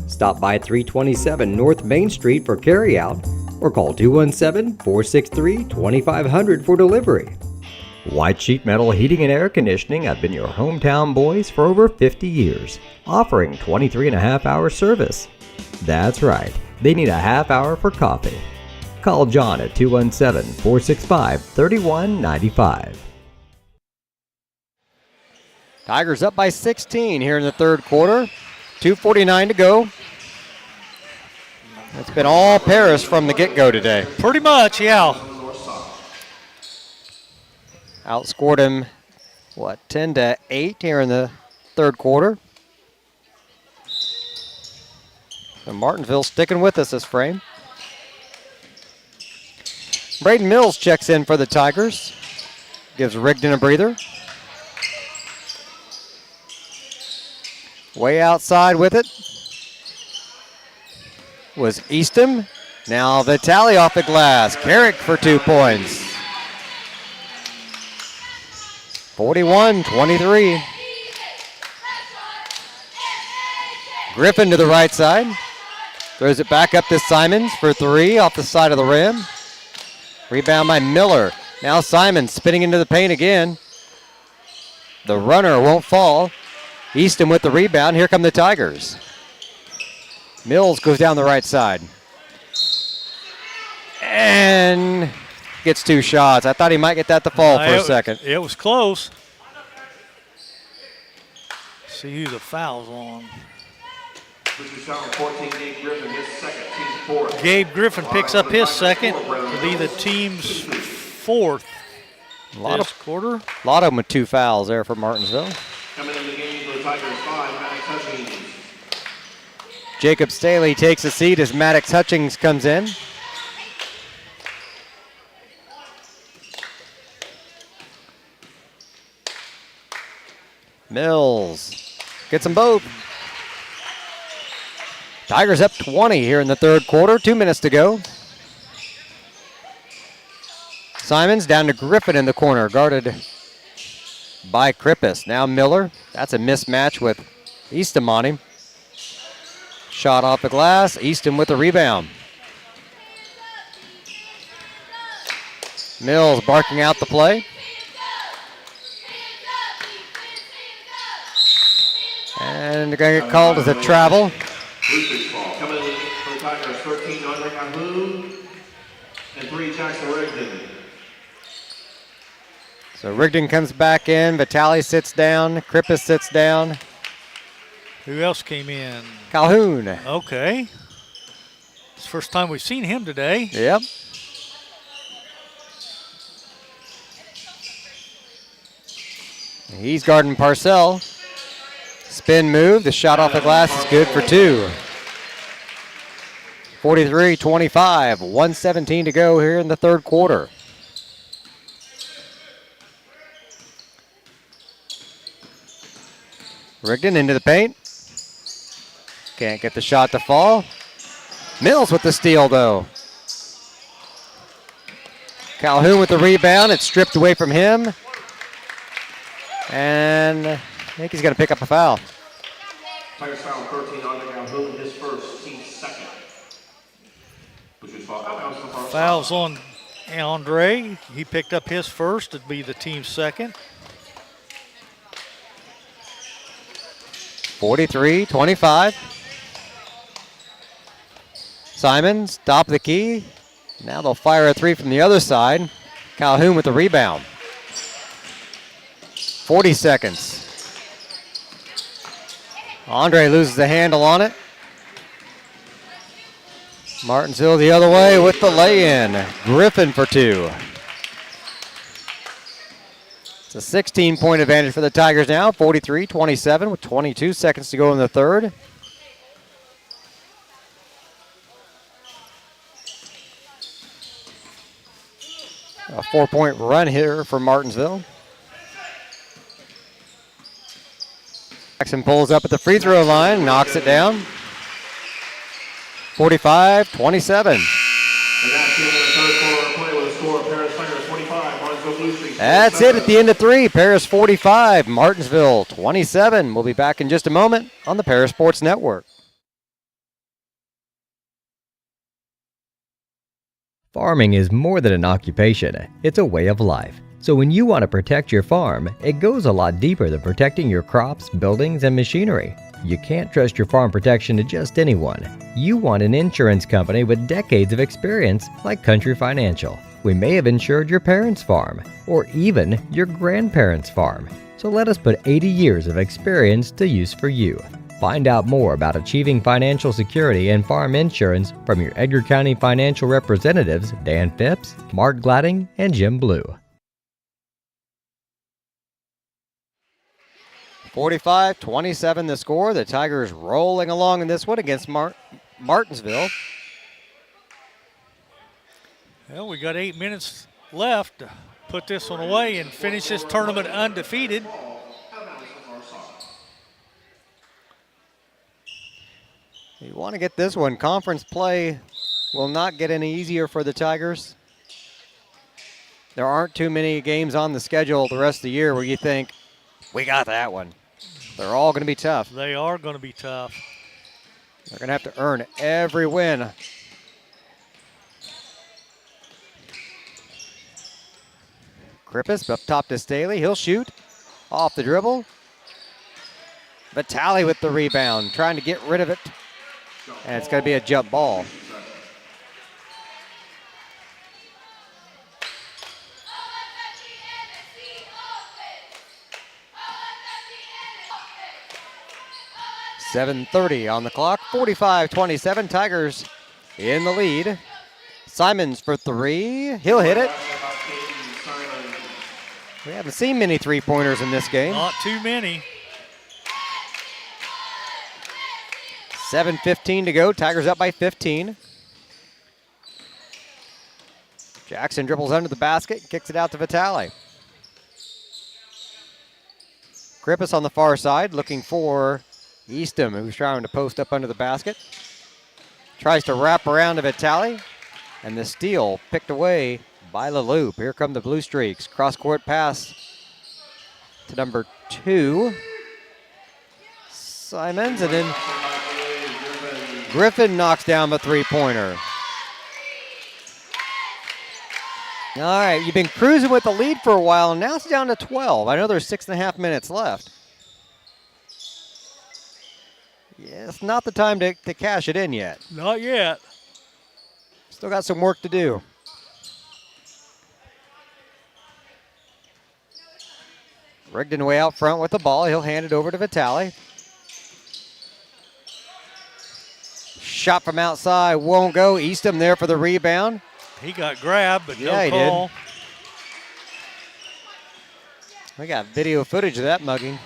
Stop by 327 North Main Street for carryout or call 217-463-2500 for delivery. White Sheet Metal Heating and Air Conditioning have been your hometown boys for over 50 years, offering 23.5-hour service. That's right, they need a half hour for coffee. Call John at 217-465-3195. Tigers up by 16 here in the third quarter. 2:49 to go. It's been all Paris from the get-go today. Pretty much, yeah. Outscored him 10-8 here in the third quarter. And Martinsville sticking with us this frame. Braden Mills checks in for the Tigers. Gives Rigdon a breather. Way outside with it was Eastham. Now Vitale off the glass. Carrick for 2 points. 41-23. Griffin to the right side. Throws it back up to Simons for 3 off the side of the rim. Rebound by Miller. Now Simons spinning into the paint again. The runner won't fall. Easton with the rebound. Here come the Tigers. Mills goes down the right side. And gets 2 shots. I thought he might get that to fall for a second. It was close. See who the foul's on. Gabe Griffin picks up his second to be the team's 4th this quarter. A lot of them with 2 fouls there for Martinsville. Coming in the game for the Tigers, 5, Maddox Hutchings. Jacob Staley takes a seat as Maddox Hutchings comes in. Mills gets them both. Tigers up 20 here in the third quarter. 2 minutes to go. Simons down to Griffin in the corner, guarded by Krippus. Now Miller. That's a mismatch with Easton on him. Shot off the glass. Easton with the rebound. Mills barking out the play. And they're going to get called as a travel. Coming in for the Tigers, 13, Andre Calhoun, and 3, Jackson Rigdon. So Rigdon comes back in. Vitale sits down. Krippus sits down. Who else came in? Calhoun. Okay. It's the first time we've seen him today. Yep. He's guarding Parcell. Spin move. The shot off the glass is good for 2. 43-25. 1:17 to go here in the third quarter. Rigdon into the paint. Can't get the shot to fall. Mills with the steal, though. Calhoun with the rebound. It's stripped away from him. And I think he's going to pick up a foul. Tigers foul 13, Andre Calhoun, his first, team's 2nd. Which is foul. Fouls on Andre. He picked up his first. It'd be the team's 2nd. 43-25. Simons, top of the key. Now they'll fire a 3 from the other side. Calhoun with the rebound. 40 seconds. Andre loses the handle on it. Martinsville the other way with the lay-in. Griffin for 2. It's a 16-point advantage for the Tigers now, 43-27 with 22 seconds to go in the third. A 4-point run here for Martinsville. Jackson pulls up at the free throw line, knocks it down. 45-27. That's it at the end of 3. Paris 45, Martinsville 27. We'll be back in just a moment on the Paris Sports Network. Farming is more than an occupation, it's a way of life. So when you want to protect your farm, it goes a lot deeper than protecting your crops, buildings, and machinery. You can't trust your farm protection to just anyone. You want an insurance company with decades of experience like Country Financial. We may have insured your parents' farm, or even your grandparents' farm. So let us put 80 years of experience to use for you. Find out more about achieving financial security and farm insurance from your Edgar County financial representatives, Dan Phipps, Mark Gladding, and Jim Blue. 45-27 the score. The Tigers rolling along in this one against Martinsville. Well, we got 8 minutes left to put this one away and finish this tournament undefeated. You want to get this one. Conference play will not get any easier for the Tigers. There aren't too many games on the schedule the rest of the year where you think, we got that one. They're all going to be tough. They are going to be tough. They're going to have to earn every win. Krippus up top to Staley. He'll shoot off the dribble. Vitale with the rebound, trying to get rid of it. And it's going to be a jump ball. .7:30 on the clock, 45-27, Tigers in the lead. Simons for three, he'll hit it. We haven't seen many three-pointers in this game. Not too many. 7:15 to go, Tigers up by 15. Jackson dribbles under the basket, kicks it out to Vitale. Krippus on the far side looking for Eastham, who's trying to post up under the basket. Tries to wrap around to Vitale, and the steal picked away by LaLoop. Here come the Blue Streaks. Cross-court pass to number 2. Simons, and then Griffin knocks down the three-pointer. All right, you've been cruising with the lead for a while, and now it's down to 12. I know there's 6.5 minutes left. Yeah, it's not the time to cash it in yet. Not yet. Still got some work to do. Rigdon way out front with the ball. He'll hand it over to Vitale. Shot from outside won't go. Eastham there for the rebound. He got grabbed, but yeah, no call. Did. We got video footage of that mugging.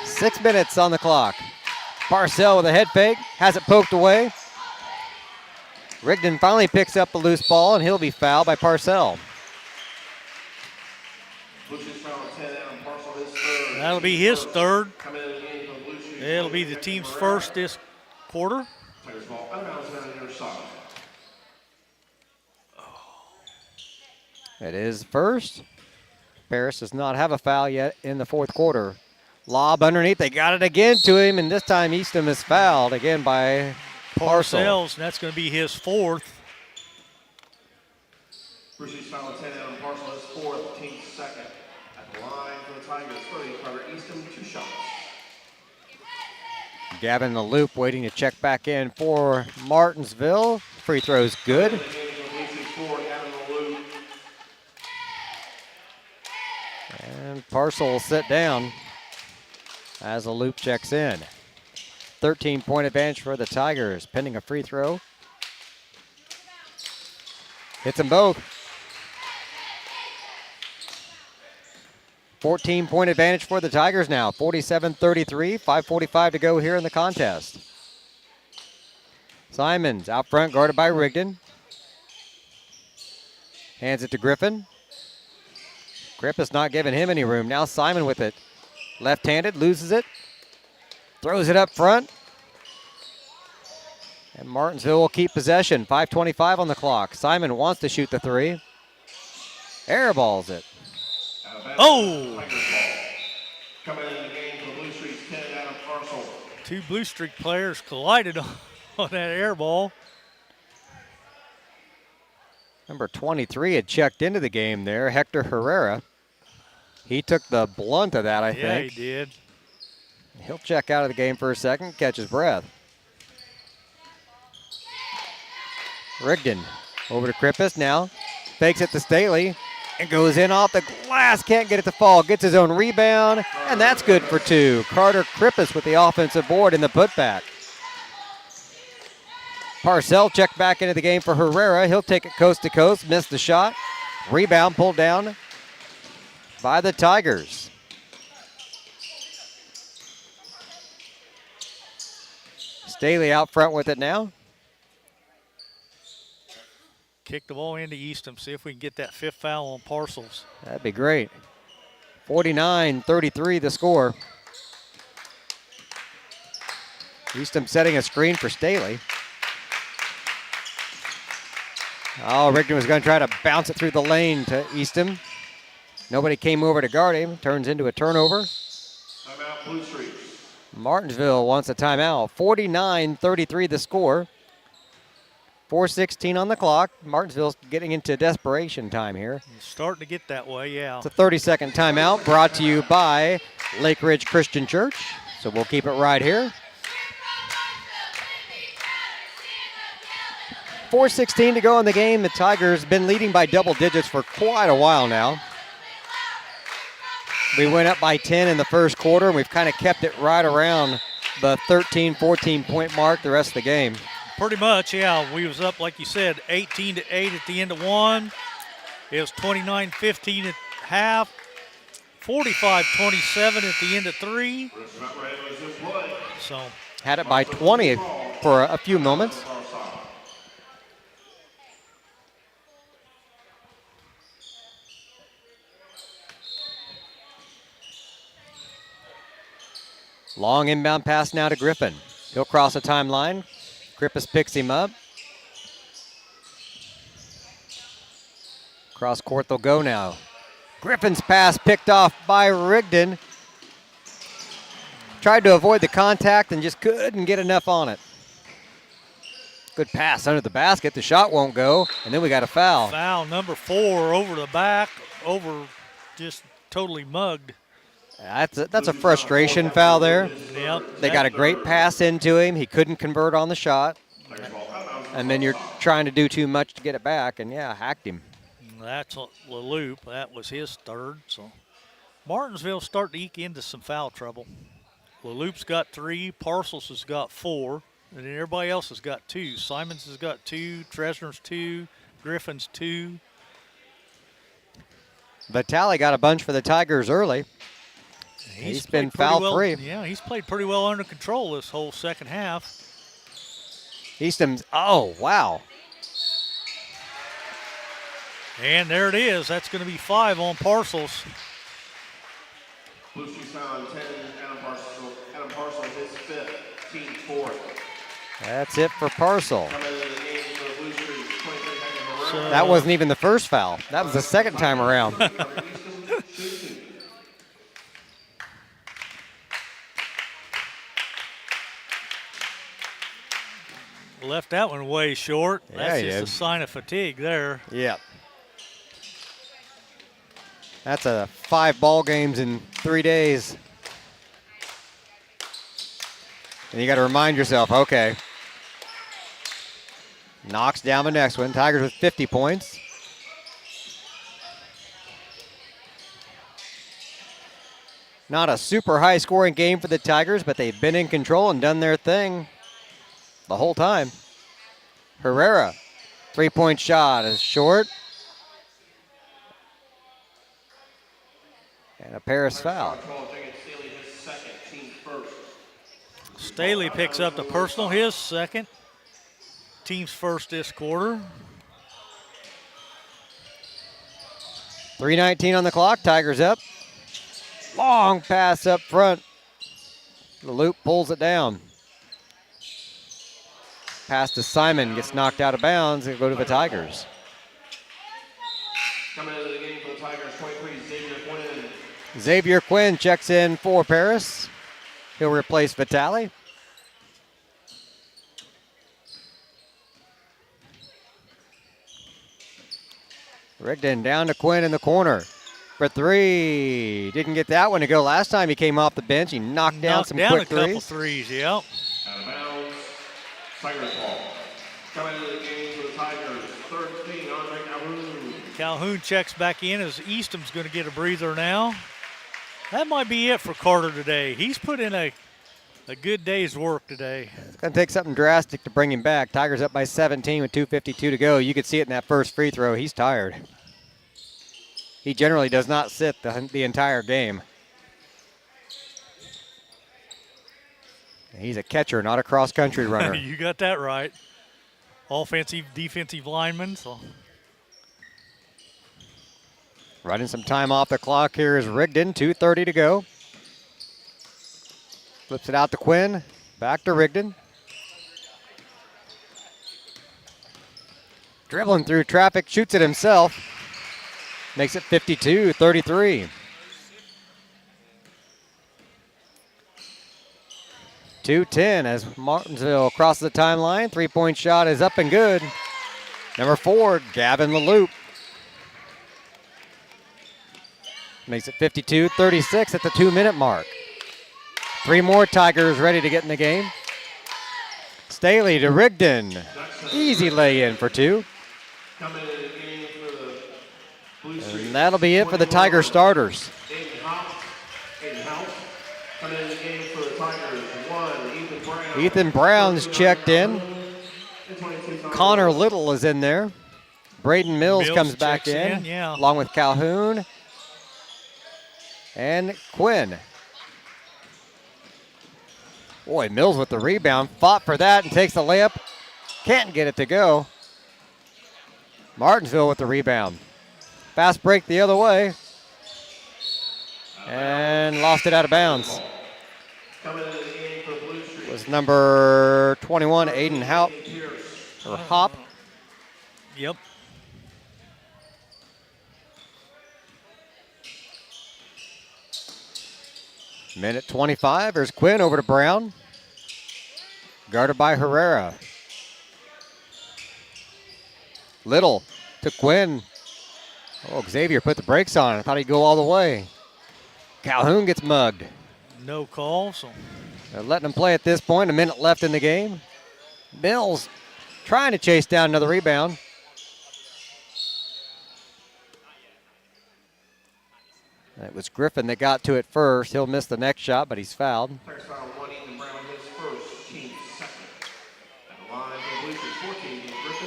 6 minutes on the clock. Parcell with a head fake, has it poked away. Rigdon finally picks up the loose ball, and he'll be fouled by Parcell. That'll be his third. It'll be the team's first this quarter. It is first. Paris does not have a foul yet in the fourth quarter. Lob underneath, they got it again to him, and this time Eastham is fouled again by Parcells, and that's going to be his fourth. Bruce's foul at 10 on Parcell, his fourth, team's second. At the line for the Tigers, 30, Carter Eastham, 2 shots. Gavin LaLoop waiting to check back in for Martinsville. Free throw's good. And Parcell will sit down as LaLoop checks in. 13-point advantage for the Tigers, pending a free throw. Hits them both. 14-point advantage for the Tigers now, 47-33, 5:45 to go here in the contest. Simons out front, guarded by Rigdon. Hands it to Griffin. Krippus not giving him any room. Now Simon with it. Left-handed, loses it. Throws it up front. And Martinsville will keep possession. 5:25 on the clock. Simon wants to shoot the three. Airballs it. Oh! Coming in the game for Blue Streaks, 10, Adam Parcell. 2 Blue Streak players collided on that air ball. Number 23 had checked into the game there, Hector Herrera. He took the blunt of that, I think. Yeah, he did. He'll check out of the game for a second, catch his breath. Rigdon over to Krippus now. Fakes it to Staley and goes in off the glass. Can't get it to fall. Gets his own rebound, and that's good for 2. Carter Krippus with the offensive board in the putback. Parcell checked back into the game for Herrera. He'll take it coast to coast. Missed the shot. Rebound pulled down by the Tigers. Staley out front with it now. Kick the ball into Eastham, see if we can get that 5th foul on Parcels. That'd be great. 49-33 the score. Eastham setting a screen for Staley. Oh, Rigdon was going to try to bounce it through the lane to Eastham. Nobody came over to guard him. Turns into a turnover. Timeout, Blue Streaks. Martinsville wants a timeout. 49-33 the score. 4:16 on the clock. Martinsville's getting into desperation time here. It's starting to get that way, yeah. It's a 30-second timeout brought to you by Lake Ridge Christian Church. So we'll keep it right here. 4:16 to go in the game. The Tigers been leading by double digits for quite a while now. We went up by 10 in the first quarter, and we've kind of kept it right around the 13, 14-point mark the rest of the game. Pretty much, yeah. We was up, like you said, 18-8 at the end of one. It was 29-15 at half, 45-27 at the end of three. So had it by 20 for a few moments. Long inbound pass now to Griffin. He'll cross the timeline. Grippus picks him up. Cross court they'll go now. Griffin's pass picked off by Rigdon. Tried to avoid the contact and just couldn't get enough on it. Good pass under the basket. The shot won't go, and then we got a foul. Foul number 4 over the back, just totally mugged. That's a frustration foul there. Yep. They got a great pass into him. He couldn't convert on the shot. And then you're trying to do too much to get it back, and yeah, hacked him. That's LaLoop. That was his third. So Martinsville starting to eke into some foul trouble. LaLoop's got 3. Parcels has got 4. And then everybody else has got 2. Simons has got 2. Tresner's 2. Griffin's 2. Vitale got a bunch for the Tigers early. He's been foul-free. Yeah, he's played pretty well under control this whole second half. Easton's, oh, wow. And there it is. That's going to be 5 on Parcels. Blue Streaks foul on 10, Adam Parcels. Adam Parcels, his 5th, team 4th. That's it for Parcel. Coming into the game for the Blue Streaks, 23 seconds around. That wasn't even the first foul. That was the second time around. Left that one way short. That's Yeah, just a sign of fatigue there. Yeah. That's 5 ball games in 3 days. And you got to remind yourself, okay. Knocks down the next one. Tigers with 50 points. Not a super high scoring game for the Tigers, but they've been in control and done their thing the whole time. Herrera, 3-point shot is short. And a Paris foul. Staley picks up the personal, his second. Team's first this quarter. 3:19 on the clock, Tigers up. Long pass up front. The loop pulls it down. Pass to Simon, gets knocked out of bounds, and go to the Tigers. Coming into the game for the Tigers, 23, Xavier Quinn. Xavier Quinn checks in for Paris. He'll replace Vitale. Rigdon down to Quinn in the corner for 3. Didn't get that one to go last time he came off the bench. He knocked down some quick a couple threes, yep. Out of bounds, Tigers ball. Coming into the game for the Tigers, 13, Andre Calhoun. Calhoun checks back in as Easton's going to get a breather now. That might be it for Carter today. He's put in a good day's work today. It's going to take something drastic to bring him back. Tigers up by 17 with 2:52 to go. You could see it in that first free throw. He's tired. He generally does not sit the entire game. He's a catcher, not a cross-country runner. You got that right. Offensive, defensive lineman. So. Running some time off the clock here is Rigdon, 2:30 to go. Flips it out to Quinn, back to Rigdon. Dribbling through traffic, shoots it himself. Makes it 52-33. 2:10 as Martinsville crosses the timeline. Three-point shot is up and good. Number 4, Gavin LaLoop. Makes it 52-36 at the 2-minute mark. 3 more Tigers ready to get in the game. Staley to Rigdon. Easy lay-in for 2. And that'll be it for the Tiger starters. Ethan Brown's checked in. Connor Little is in there. Braden Mills comes back in, along with Calhoun and Quinn. Boy, Mills with the rebound, fought for that and takes the layup. Can't get it to go. Martinsville with the rebound. Fast break the other way. And lost it out of bounds. It was number 21, Aiden Hop. Yep. Minute 25, there's Quinn over to Brown. Guarded by Herrera. Little to Quinn. Oh, Xavier put the brakes on. I thought he'd go all the way. Calhoun gets mugged. No call, so. They're letting him play at this point. A minute left in the game. Mills trying to chase down another rebound. It was Griffin that got to it first. He'll miss the next shot, but he's fouled.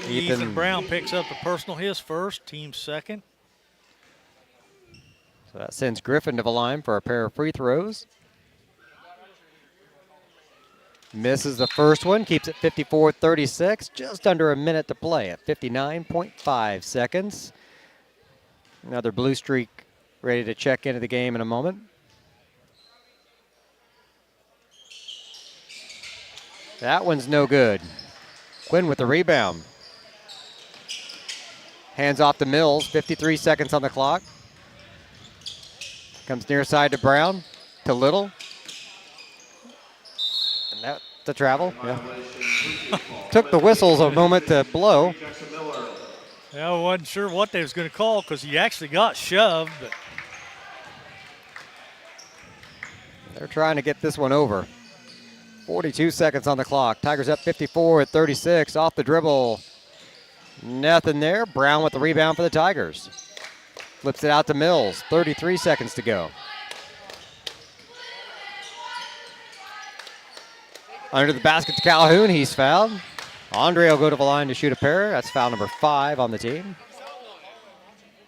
Ethan Brown picks up the personal, his first, team second. So that sends Griffin to the line for a pair of free throws. Misses the first one, keeps it 54-36, just under a minute to play at 59.5 seconds. Another blue streak ready to check into the game in a moment. That one's no good. Quinn with the rebound. Hands off to Mills, 53 seconds on the clock. Comes near side to Brown, to Little. And that to travel, yeah. Took the whistles a moment to blow. Yeah, I wasn't sure what they was going to call because he actually got shoved. But they're trying to get this one over. 42 seconds on the clock. Tigers up 54-36 off the dribble. Nothing there. Brown with the rebound for the Tigers. Flips it out to Mills. 33 seconds to go. Under the basket to Calhoun. He's fouled. Andre will go to the line to shoot a pair. That's foul number 5 on the team.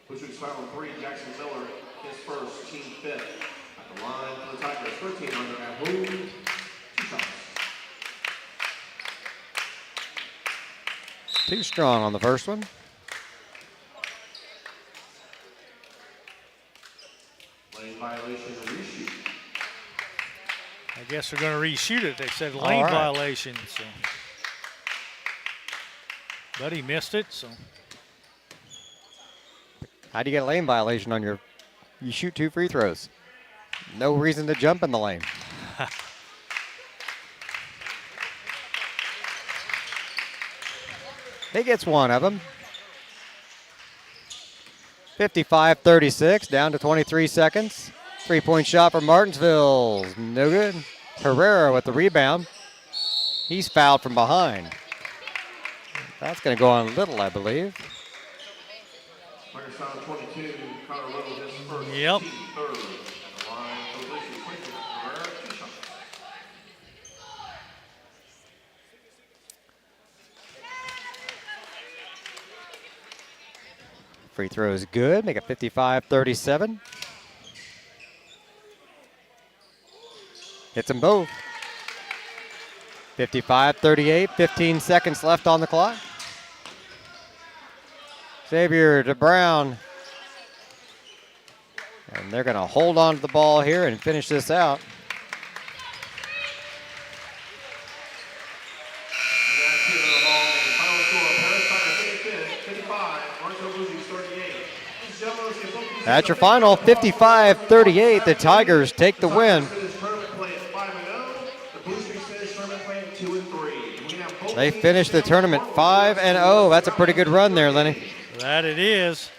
Which was foul 3, Jackson Miller, his first, team 5th. At the line for the Tigers, 13 under Calhoun. 2 shots. Too strong on the first one. Lane violation and reshoot. I guess they're going to reshoot it. They said lane violation. So. But he missed it, so. How do you get a lane violation on your, you shoot 2 free throws? No reason to jump in the lane. He gets one of them. 55-36, down to 23 seconds. 3-point shot for Martinsville, no good. Herrera with the rebound. He's fouled from behind. That's going to go on Little, I believe. Tigers foul 22, Connor Little, his first, Yep. team 3rd. At the line for the Blazers, Quinton Herrera, 2 shots. Free throw is good. Make it 55-37. Hits them both. 55-38, 15 seconds left on the clock. Xavier to Brown. And they're going to hold on to the ball here and finish this out. That's your final, 55-38. The Tigers take the win. They finished the tournament 5-0. That's a pretty good run there, Lenny. That it is.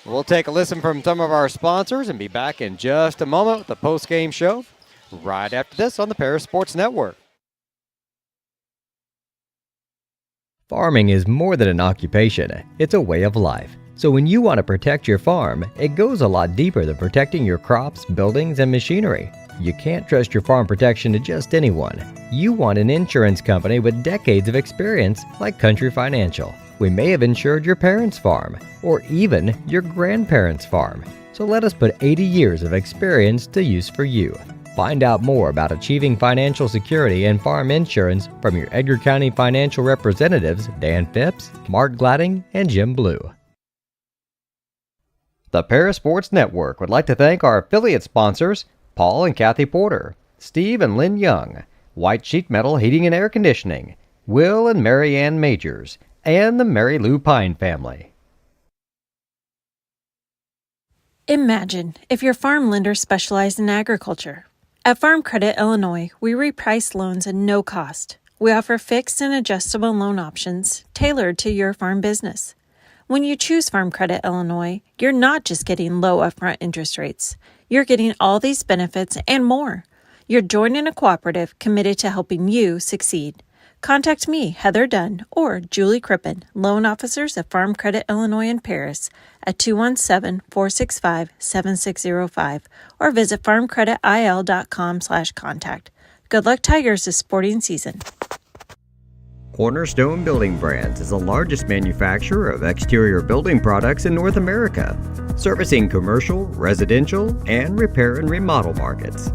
We'll take a listen from some of our sponsors and be back in just a moment with the post-game show right after this on the Paris Sports Network. Farming is more than an occupation. It's a way of life. So when you want to protect your farm, it goes a lot deeper than protecting your crops, buildings, and machinery. You can't trust your farm protection to just anyone. You want an insurance company with decades of experience like Country Financial. We may have insured your parents' farm or even your grandparents' farm. So let us put 80 years of experience to use for you. Find out more about achieving financial security and farm insurance from your Edgar County financial representatives Dan Phipps, Mark Gladding, and Jim Blue. The Paris Sports Network would like to thank our affiliate sponsors, Paul and Kathy Porter, Steve and Lynn Young, White Sheet Metal Heating and Air Conditioning, Will and Mary Ann Majors, and the Mary Lou Pine family. Imagine if your farm lender specialized in agriculture. At Farm Credit Illinois, we reprice loans at no cost. We offer fixed and adjustable loan options tailored to your farm business. When you choose Farm Credit Illinois, you're not just getting low upfront interest rates. You're getting all these benefits and more. You're joining a cooperative committed to helping you succeed. Contact me, Heather Dunn, or Julie Crippen, loan officers at Farm Credit Illinois in Paris at 217-465-7605 or visit farmcreditil.com/contact. Good luck, Tigers, this sporting season. Cornerstone Building Brands is the largest manufacturer of exterior building products in North America, servicing commercial, residential, and repair and remodel markets.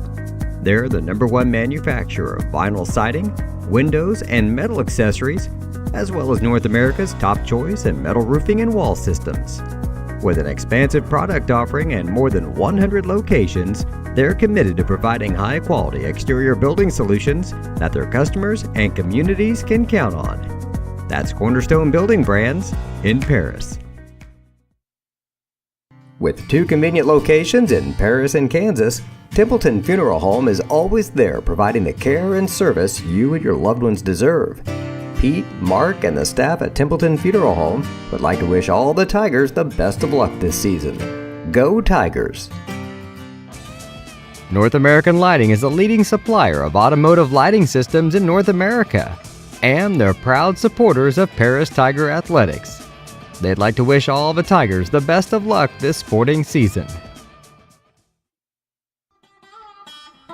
They're the #1 manufacturer of vinyl siding, windows, and metal accessories, as well as North America's top choice in metal roofing and wall systems. With an expansive product offering and more than 100 locations, they're committed to providing high-quality exterior building solutions that their customers and communities can count on. That's Cornerstone Building Brands in Paris. With 2 convenient locations in Paris and Kansas, Templeton Funeral Home is always there providing the care and service you and your loved ones deserve. Pete, Mark, and the staff at Templeton Funeral Home would like to wish all the Tigers the best of luck this season. Go Tigers! North American Lighting is the leading supplier of automotive lighting systems in North America, and they're proud supporters of Paris Tiger Athletics. They'd like to wish all the Tigers the best of luck this sporting season.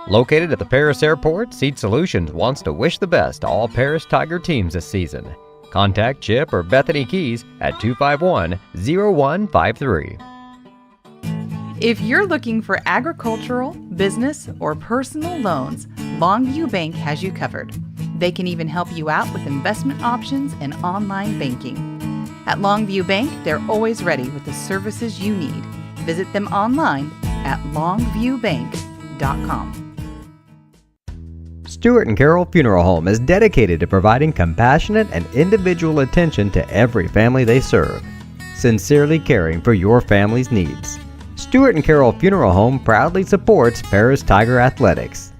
Located at the Paris Airport, Seat Solutions wants to wish the best to all Paris Tiger teams this season. Contact Chip or Bethany Keys at 251-0153. If you're looking for agricultural, business, or personal loans, Longview Bank has you covered. They can even help you out with investment options and online banking. At Longview Bank, they're always ready with the services you need. Visit them online at longviewbank.com. Stuart and Carroll Funeral Home is dedicated to providing compassionate and individual attention to every family they serve, sincerely caring for your family's needs. Stuart and Carroll Funeral Home proudly supports Paris Tiger Athletics.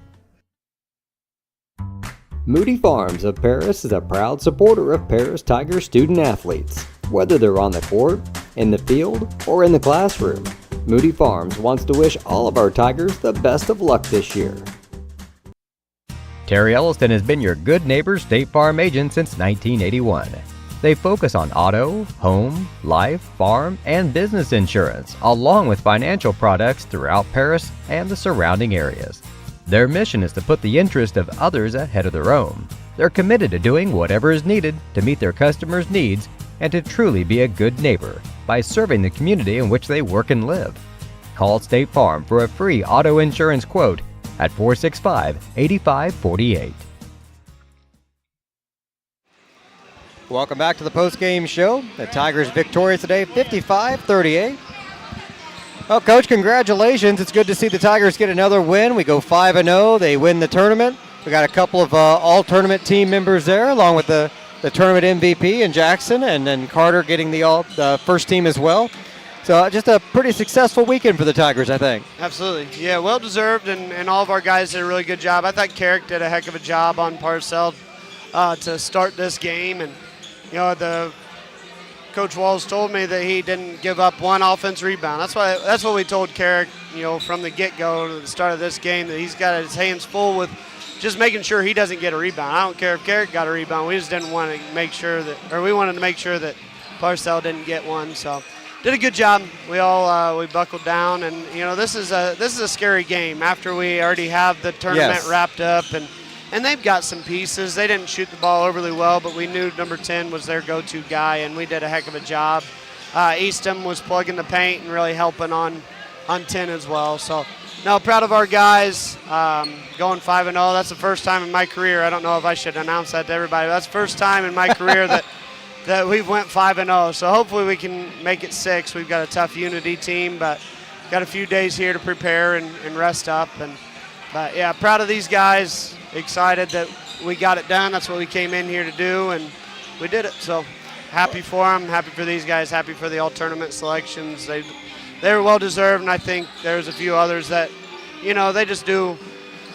Moody Farms of Paris is a proud supporter of Paris Tiger student athletes. Whether they're on the court, in the field, or in the classroom, Moody Farms wants to wish all of our Tigers the best of luck this year. Terry Elliston has been your good neighbor State Farm agent since 1981. They focus on auto, home, life, farm, and business insurance, along with financial products throughout Paris and the surrounding areas. Their mission is to put the interest of others ahead of their own. They're committed to doing whatever is needed to meet their customers' needs and to truly be a good neighbor by serving the community in which they work and live. Call State Farm for a free auto insurance quote at 465-8548. Welcome back to the post-game show. The Tigers victorious today, 55-38. Well, Coach, congratulations. It's good to see the Tigers get another win. We go 5-0. They win the tournament. We got a couple of all-tournament team members there, along with the tournament MVP in Jackson, and then Carter getting the first team as well. So just a pretty successful weekend for the Tigers, I think. Absolutely. Yeah, well-deserved, and all of our guys did a really good job. I thought Carrick did a heck of a job on Parcell to start this game. And, the Coach Walls told me that he didn't give up one offense rebound. That's what we told Carrick, from the get-go to the start of this game, that he's got his hands full with just making sure he doesn't get a rebound. I don't care if Carrick got a rebound. We just didn't want to make sure we wanted to make sure that Parcell didn't get one. So did a good job. We all we buckled down, and this is a scary game after we already have the tournament wrapped up, and they've got some pieces. They didn't shoot the ball overly well, but we knew number 10 was their go-to guy, and we did a heck of a job. Eastham was plugging the paint and really helping on 10 as well. So, no, proud of our guys. Going 5-0. That's the first time in my career. I don't know if I should announce that to everybody. But that's the first time in my career that we've went 5-0. So hopefully we can make it 6. We've got a tough Unity team, but got a few days here to prepare and rest up. But yeah, proud of these guys. Excited that we got it done. That's what we came in here to do, and we did it. So happy for them, happy for these guys, happy for the all-tournament selections. They were well-deserved, and I think there's a few others that, they just do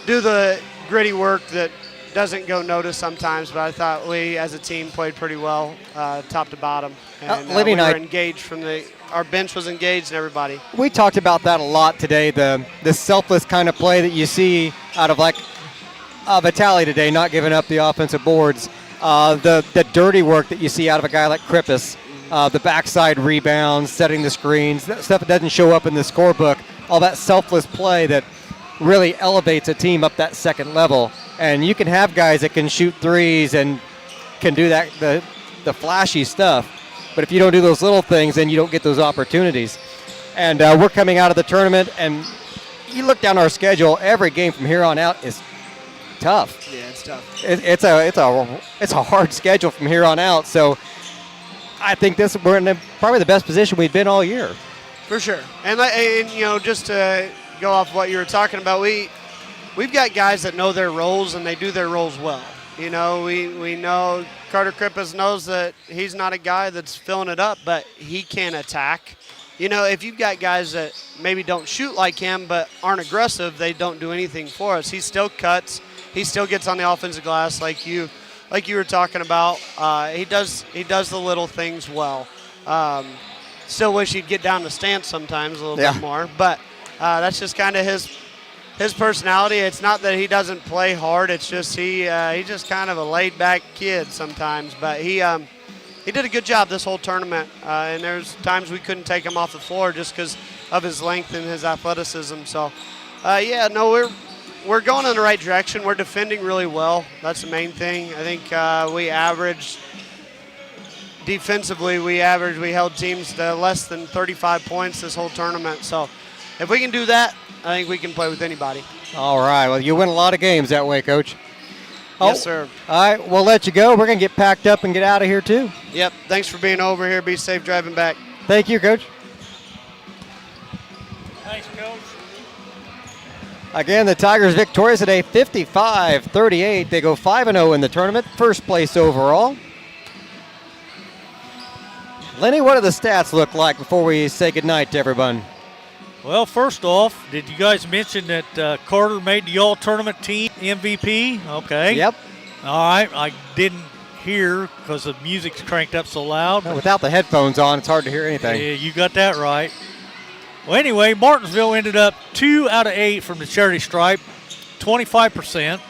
the gritty work that doesn't go noticed sometimes. But I thought we, as a team, played pretty well, top to bottom. And we were engaged our bench was engaged and everybody. We talked about that a lot today, the selfless kind of play that you see out of Vitale today, not giving up the offensive boards. The dirty work that you see out of a guy like Krippus, the backside rebounds, setting the screens, that stuff that doesn't show up in the scorebook, all that selfless play that really elevates a team up that second level. And you can have guys that can shoot threes and can do that, the flashy stuff. But if you don't do those little things, then you don't get those opportunities. And we're coming out of the tournament, and you look down our schedule, every game from here on out is tough. Yeah, it's tough. It's a hard schedule from here on out. So I think we're in probably the best position we've been all year. For sure. And just to go off what you were talking about, we've got guys that know their roles and they do their roles well. We know Carter Krippus knows that he's not a guy that's filling it up, but he can attack. If you've got guys that maybe don't shoot like him but aren't aggressive, they don't do anything for us. He still cuts. He still gets on the offensive glass like you were talking about. He does the little things well. Still wish he'd get down the stance sometimes a little bit more, but that's just kind of his personality. It's not that he doesn't play hard. It's just he's just kind of a laid-back kid sometimes. But he did a good job this whole tournament, and there's times we couldn't take him off the floor just because of his length and his athleticism. So, we're going in the right direction. We're defending really well. That's the main thing. I think defensively, we held teams to less than 35 points this whole tournament. So if we can do that, I think we can play with anybody. All right. Well, you win a lot of games that way, Coach. Yes, sir. All right. We'll let you go. We're going to get packed up and get out of here, too. Yep. Thanks for being over here. Be safe driving back. Thank you, Coach. Thanks, Coach. Again, the Tigers victorious today, 55-38. They go 5-0 in the tournament, first place overall. Lenny, what do the stats look like before we say goodnight to everyone? Well, first off, did you guys mention that Carter made the all-tournament team MVP? Okay. Yep. All right. I didn't hear because the music's cranked up so loud. No, without the headphones on, it's hard to hear anything. Yeah, you got that right. Well, anyway, Martinsville ended up 2 out of 8 from the charity stripe, 25%.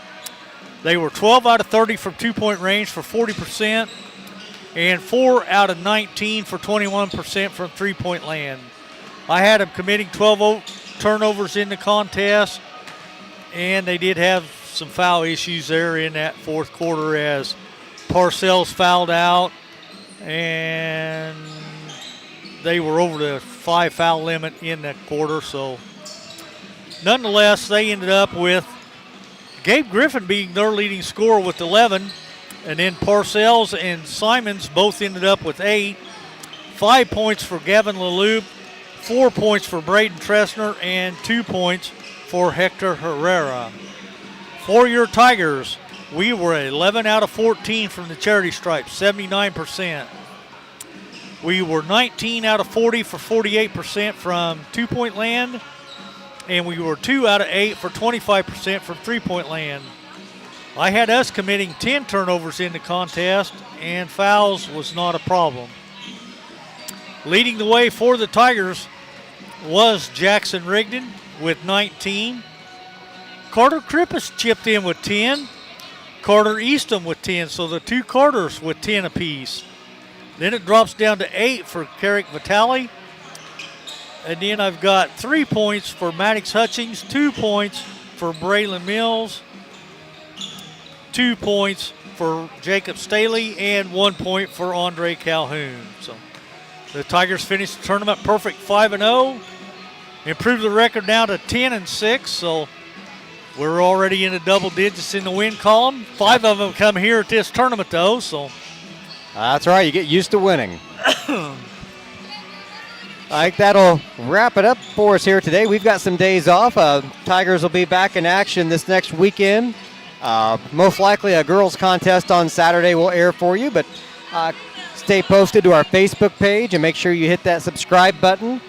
They were 12 out of 30 from two-point range for 40%, and 4 out of 19 for 21% from three-point land. I had them committing 12 turnovers in the contest, and they did have some foul issues there in that fourth quarter as Parcells fouled out, and they were over the 5 foul limit in that quarter. So nonetheless, they ended up with Gabe Griffin being their leading scorer with 11, and then Parcells and Simons both ended up with 8. 5 points for Gavin Leloup, 4 points for Braden Tressner, and 2 points for Hector Herrera. For your Tigers, we were 11 out of 14 from the charity stripe, 79%. We were 19 out of 40 for 48% from two-point land, and we were 2 out of 8 for 25% from three-point land. I had us committing 10 turnovers in the contest, and fouls was not a problem. Leading the way for the Tigers was Jackson Rigdon with 19. Carter Krippus chipped in with 10. Carter Eastham with 10, so the two Carters with 10 apiece. Then it drops down to 8 for Carrick Vitale. And then I've got 3 points for Maddox Hutchings, 2 points for Braylon Mills, 2 points for Jacob Staley, and 1 point for Andre Calhoun. So the Tigers finished the tournament perfect 5-0, improved the record now to 10-6. So we're already in the double digits in the win column. 5 of them come here at this tournament, though. So that's right. You get used to winning. I think that'll wrap it up for us here today. We've got some days off. Tigers will be back in action this next weekend. Most likely a girls contest on Saturday will air for you, but stay posted to our Facebook page and make sure you hit that subscribe button.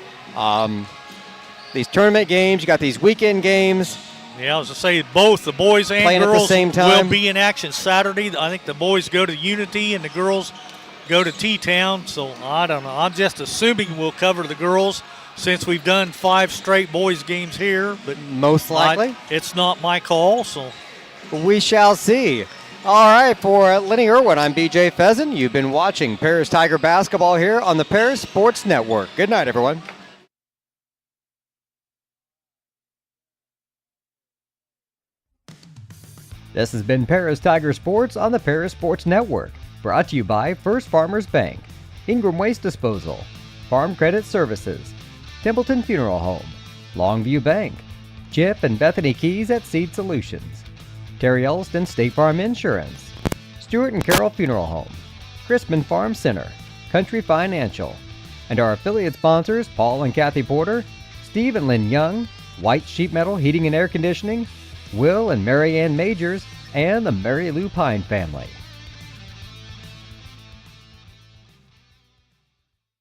These tournament games, you got these weekend games. Yeah, I was going to say both the boys and playing girls at the same time. will be in action Saturday. I think the boys go to Unity and the girls go to T-Town. So I don't know. I'm just assuming we'll cover the girls since we've done 5 straight boys games here. But most likely. It's not my call, so we shall see. All right, for Lenny Irwin, I'm BJ Pheasant. You've been watching Paris Tiger basketball here on the Paris Sports Network. Good night, everyone. This has been Paris Tiger Sports on the Paris Sports Network. Brought to you by First Farmers Bank, Ingram Waste Disposal, Farm Credit Services, Templeton Funeral Home, Longview Bank, Chip and Bethany Keys at Seed Solutions, Terry Elston State Farm Insurance, Stewart and Carroll Funeral Home, Crispin Farm Center, Country Financial, and our affiliate sponsors Paul and Kathy Porter, Steve and Lynn Young, White Sheet Metal Heating and Air Conditioning, Will and Mary Ann Majors, and the Mary Lou Pine family.